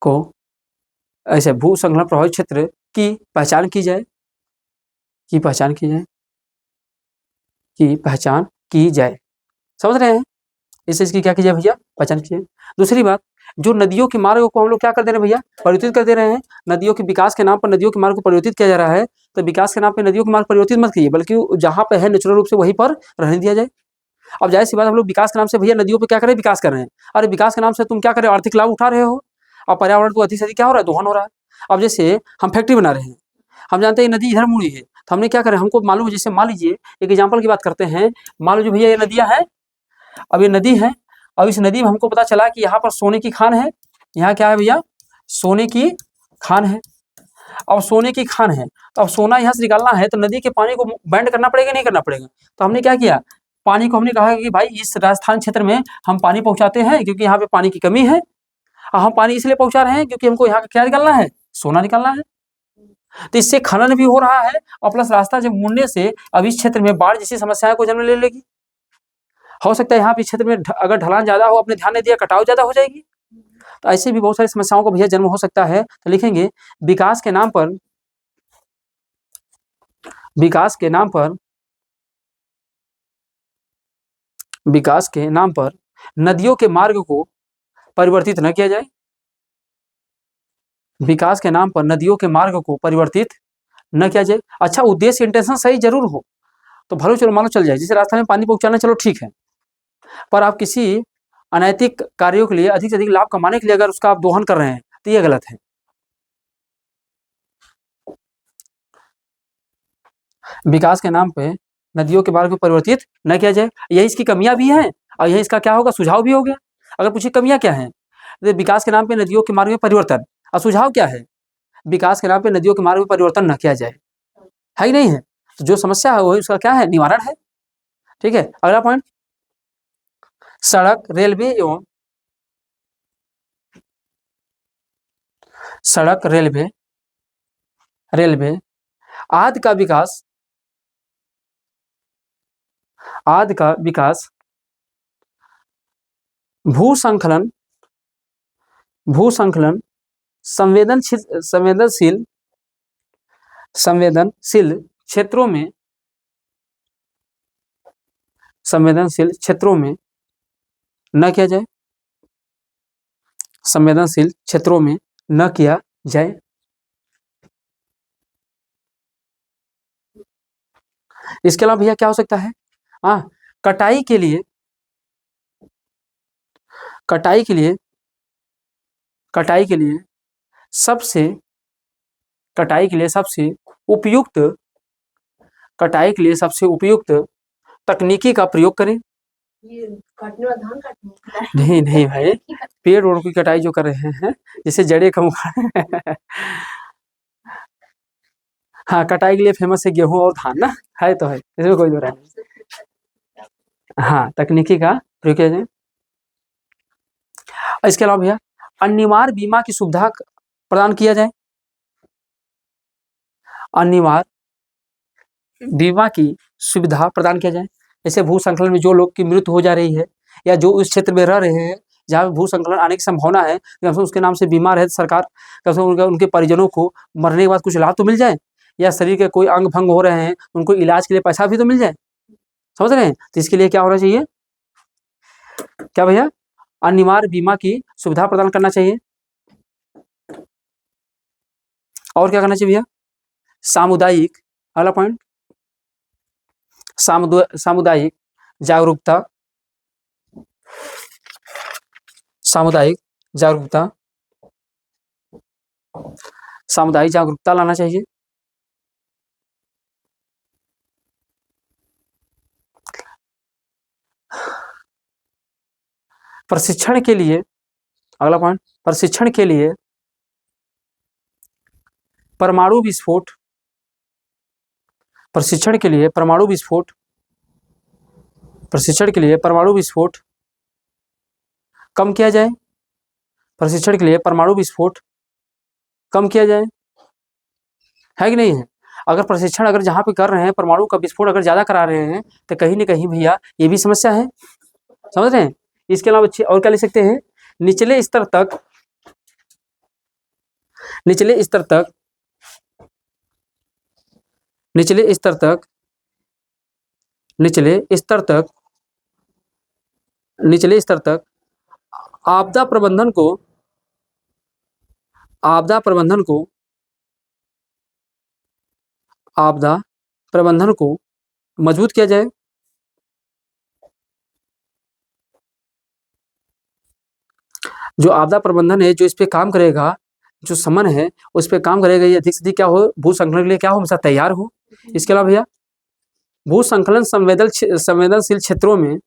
को ऐसे भूसंकलन प्रभावित क्षेत्र की पहचान की जाए। समझ रहे हैं, इसकी क्या की जाए भैया, पहचान की जाए। दूसरी बात, जो नदियों के मार्ग को हम लोग क्या कर दे रहे हैं भैया, परिवर्तित कर दे रहे हैं। नदियों के विकास के नाम पर नदियों के मार्ग को परिवर्तित किया जा रहा है, तो विकास के नाम पर नदियों के मार्ग परिवर्तित मत कीजिए, बल्कि जहां पे है नेचुरल रूप से वहीं पर रहने दिया जाए। अब जाहिर सी बात, हम लोग विकास के नाम से भैया नदियों पे क्या करें, विकास कर रहे हैं। अरे विकास के नाम से तुम क्या कर रहे हो, आर्थिक लाभ उठा रहे हो, और पर्यावरण को अधिक से अधिक क्या हो रहा है, दोहन हो रहा है। अब जैसे हम फैक्ट्री बना रहे हैं, हम जानते हैं नदी इधर मुड़ी है, तो हमने क्या करें, हमको मालूम है, जैसे मान लीजिए एक एग्जाम्पल की बात करते हैं, मान लीजिए भैया ये नदियां हैं, अब ये नदी है, अब इस नदी में हमको पता चला कि यहाँ पर सोने की खान है। यहाँ क्या है भैया, सोने की खान है। अब सोने की खान है, तो अब सोना यहाँ से निकालना है, तो नदी के पानी को बैंड करना पड़ेगा, नहीं करना पड़ेगा। तो हमने क्या किया, पानी को हमने कहा कि भाई इस राजस्थान क्षेत्र में हम पानी पहुंचाते हैं, क्योंकि यहाँ पे पानी की कमी है। हम पानी इसलिए पहुंचा रहे हैं क्योंकि हमको यहाँ का क्या निकालना है, सोना निकालना है। तो इससे खनन भी हो रहा है, और प्लस रास्ता जब मुड़ने से अब इस क्षेत्र में बाढ़ जैसी समस्याएं को जन्म ले लेगी। हो सकता है यहाँ पे क्षेत्र में अगर ढलान ज्यादा हो, आपने ध्यान नहीं दिया, कटाव ज्यादा हो जाएगी। तो ऐसे भी बहुत सारी समस्याओं का भैया जन्म हो सकता है। तो लिखेंगे, विकास के नाम पर नदियों के मार्ग को परिवर्तित न किया जाए। विकास के नाम पर नदियों के मार्ग को परिवर्तित न किया जाए। अच्छा, उद्देश्य इंटेंशन सही जरूर हो, तो भलो चलो मानो चल जाए, जिसे रास्ते में पानी पहुंचाना, चलो ठीक है, पर आप किसी अनैतिक कार्यों के लिए अधिक से अधिक लाभ कमाने के लिए अगर उसका आप दोहन कर रहे हैं तो ये गलत है। विकास के नाम पे नदियों के मार्ग को परिवर्तित न किया जाए, यही इसकी कमियां भी हैं और यही इसका क्या होगा, सुझाव भी हो गया। अगर पूछिए कमियां क्या हैं, तो विकास के नाम पे नदियों के मार्ग में परिवर्तन, और सुझाव क्या है, विकास के नाम पे नदियों के मार्ग में परिवर्तन न किया जाए, है ही नहीं है। तो जो समस्या है वही उसका क्या है, निवारण है। ठीक है, अगला पॉइंट, सड़क रेलवे एवं सड़क रेलवे आदि का विकास भू संखलन संवेदनशील क्षेत्रों में न किया जाए, संवेदनशील क्षेत्रों में न किया जाए। इसके अलावा भैया क्या हो सकता है, कटाई के लिए सबसे उपयुक्त तकनीकी का प्रयोग करें। ये काटने वाला धान काटने वाला नहीं भाई, पेड़ ओड़ की कटाई जो कर रहे हैं, जैसे जड़े कम हाँ, कटाई के लिए फेमस है गेहूं और धान ना, है तो है, इसमें कोई दो राय नहीं। हाँ, तकनीकी का प्रयोग किया जाए। इसके अलावा भैया अनिवार्य बीमा की सुविधा प्रदान किया जाए, अनिवार्य बीमा की सुविधा प्रदान किया जाए। जैसे भू संकलन में जो लोग की मृत्यु हो जा रही है या जो उस क्षेत्र में रह रहे हैं जहाँ भू संकलन आने की संभावना है, तो उसके नाम से बीमा रहे सरकार, उनके परिजनों को मरने के बाद कुछ लाभ तो मिल जाए, या शरीर के कोई अंग भंग हो रहे हैं उनको इलाज के लिए पैसा भी तो मिल जाए, समझ रहे हैं। तो इसके लिए क्या होना चाहिए, क्या भैया, अनिवार्य बीमा की सुविधा प्रदान करना चाहिए। और क्या करना चाहिए भैया, सामुदायिक, अगला पॉइंट, सामुदायिक जागरूकता लाना चाहिए। प्रशिक्षण के लिए, अगला पॉइंट, प्रशिक्षण के लिए परमाणु विस्फोट कम किया जाए, है कि नहीं है। अगर प्रशिक्षण अगर जहाँ पे कर रहे हैं परमाणु का विस्फोट अगर ज्यादा करा रहे हैं तो कहीं न कहीं भैया ये भी समस्या है, समझ रहे हैं। इसके अलावा और क्या लिख सकते हैं, निचले स्तर तक आपदा प्रबंधन को मजबूत किया जाए। जो आपदा प्रबंधन है, जो इस पे काम करेगा, जो समन है उस पे काम करेगा, ये अधिक से अधिक क्या हो, भू संकलन के लिए क्या हो, हमेशा तैयार हो। इसके अलावा भैया भू संकलन संवेदनशील क्षेत्रों में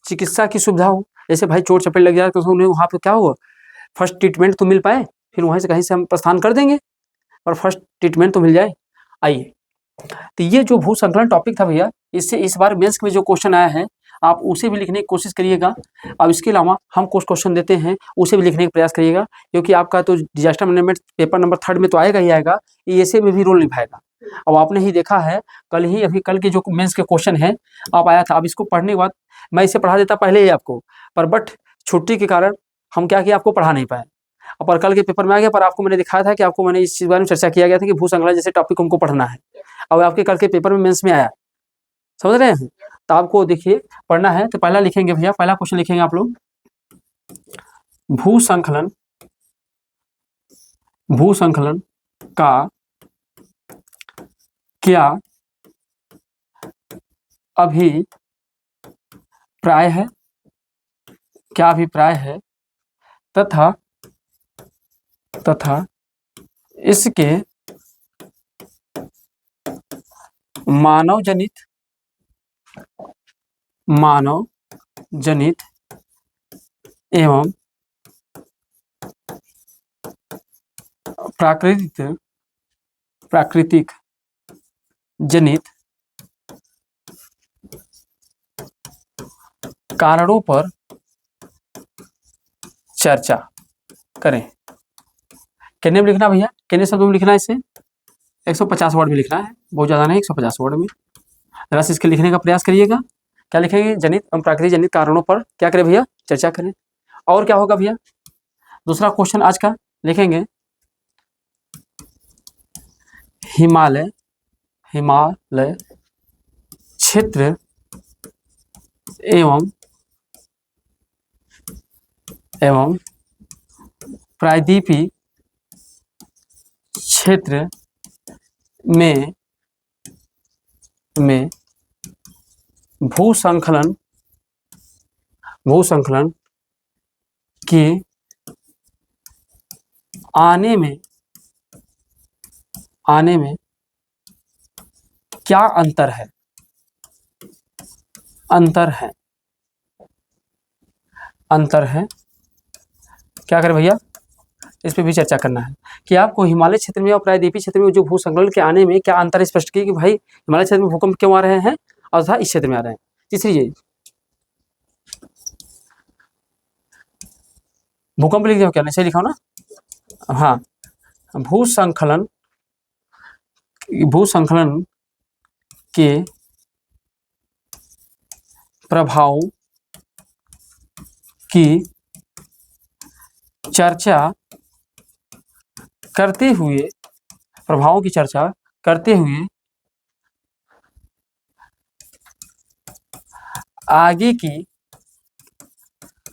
चिकित्सा की सुविधा हो। जैसे भाई चोट चपेट लग जाए तो उन्हें वहाँ पे क्या होगा, फर्स्ट ट्रीटमेंट तो मिल पाए, फिर वहीं से कहीं से हम प्रस्थान कर देंगे और फर्स्ट ट्रीटमेंट तो मिल जाए। आइए, तो ये जो भू संकलन टॉपिक था भैया, इससे इस बार मेंस में जो क्वेश्चन आया है आप उसे भी लिखने की कोशिश करिएगा। अब इसके अलावा हम कुछ क्वेश्चन देते हैं उसे भी लिखने का प्रयास करिएगा, क्योंकि आपका तो डिजास्टर मैनेजमेंट पेपर नंबर 3 में तो आएगा ही आएगा, ये ऐसे में भी रोल निभाएगा। अब आपने ही देखा है कल के जो मेंस के क्वेश्चन है आप आया था, अब इसको पढ़ने के बाद मैं इसे पढ़ा देता पहले ही आपको, पर बट छुट्टी के कारण हम क्या किया, आपको पढ़ा नहीं पाए। और कल के पेपर में आ गया, पर आपको मैंने दिखाया था कि आपको मैंने इस चीज़ बारे में चर्चा किया गया था कि भूसंकलन जैसे टॉपिक हमको पढ़ना है। अब आपके कल के पेपर में मेंस में आया, समझ रहे हैं? तो आपको देखिए पढ़ना है, तो पहला लिखेंगे भैया, पहला क्वेश्चन लिखेंगे आप लोग, भूसंकलन का क्या अभिप्राय है, क्या अभिप्राय है तथा इसके मानव जनित एवं प्राकृतिक जनित कारणों पर चर्चा करें। कितने में लिखना भैया, कितने शब्दों में लिखना है इसे? 150 वर्ड में लिखना है, बहुत ज़्यादा नहीं, 150 वर्ड में। जरा से इसके लिखने का प्रयास करिएगा। क्या लिखेंगे? जनित एवं प्राकृतिक जनित कारणों पर क्या करें भैया, चर्चा करें। और क्या होगा भैया, दूसरा क्वेश्चन आज का लिखेंगे, हिमालय क्षेत्र एवं प्रायद्वीपीय क्षेत्र में भूसंकलन के आने में क्या अंतर है? क्या करें भैया, इस पे भी चर्चा करना है कि आपको हिमालय क्षेत्र में और प्रायद्वीपीय क्षेत्र में जो भूसंकलन के आने में क्या अंतर स्पष्ट किए कि भाई हिमालय क्षेत्र में भूकंप क्यों आ रहे हैं और इस क्षेत्र में आ रहे हैं। तीसरी चीज, भूकंप लिख दो, क्या नहीं सही लिखा हो ना? हाँ, भूसंकलन के प्रभाव की चर्चा करते हुए आगे की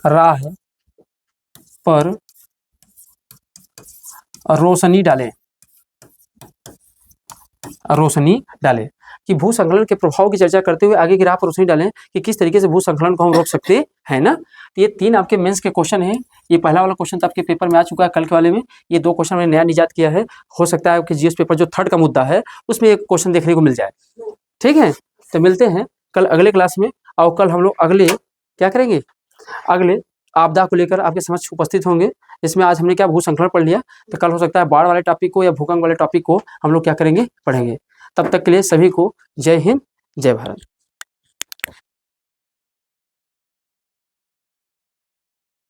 राह पर रोशनी डालें कि भूसंकलन के प्रभाव की चर्चा करते हुए आगे की राह पर रोशनी डालें कि किस तरीके से भूसंकलन को हम रोक सकते हैं ना। तो ये 3 आपके मेंस के क्वेश्चन हैं। ये पहला वाला क्वेश्चन तो आपके पेपर में आ चुका है, कल के वाले में ये 2 क्वेश्चन मैंने नया निजात किया है। हो सकता है आपके जीएस पेपर जो 3rd का मुद्दा है उसमें एक क्वेश्चन देखने को मिल जाए। ठीक है, तो मिलते हैं कल अगले क्लास में। और कल हम लोग अगले क्या करेंगे, अगले आपदा को लेकर आपके समक्ष उपस्थित होंगे। इसमें आज हमने क्या भूसंकलन पढ़ लिया, तो कल हो सकता है बाढ़ वाले टॉपिक को या भूकंप वाले टॉपिक को हम लोग क्या करेंगे, पढ़ेंगे। तब तक के लिए सभी को जय हिंद, जय भारत।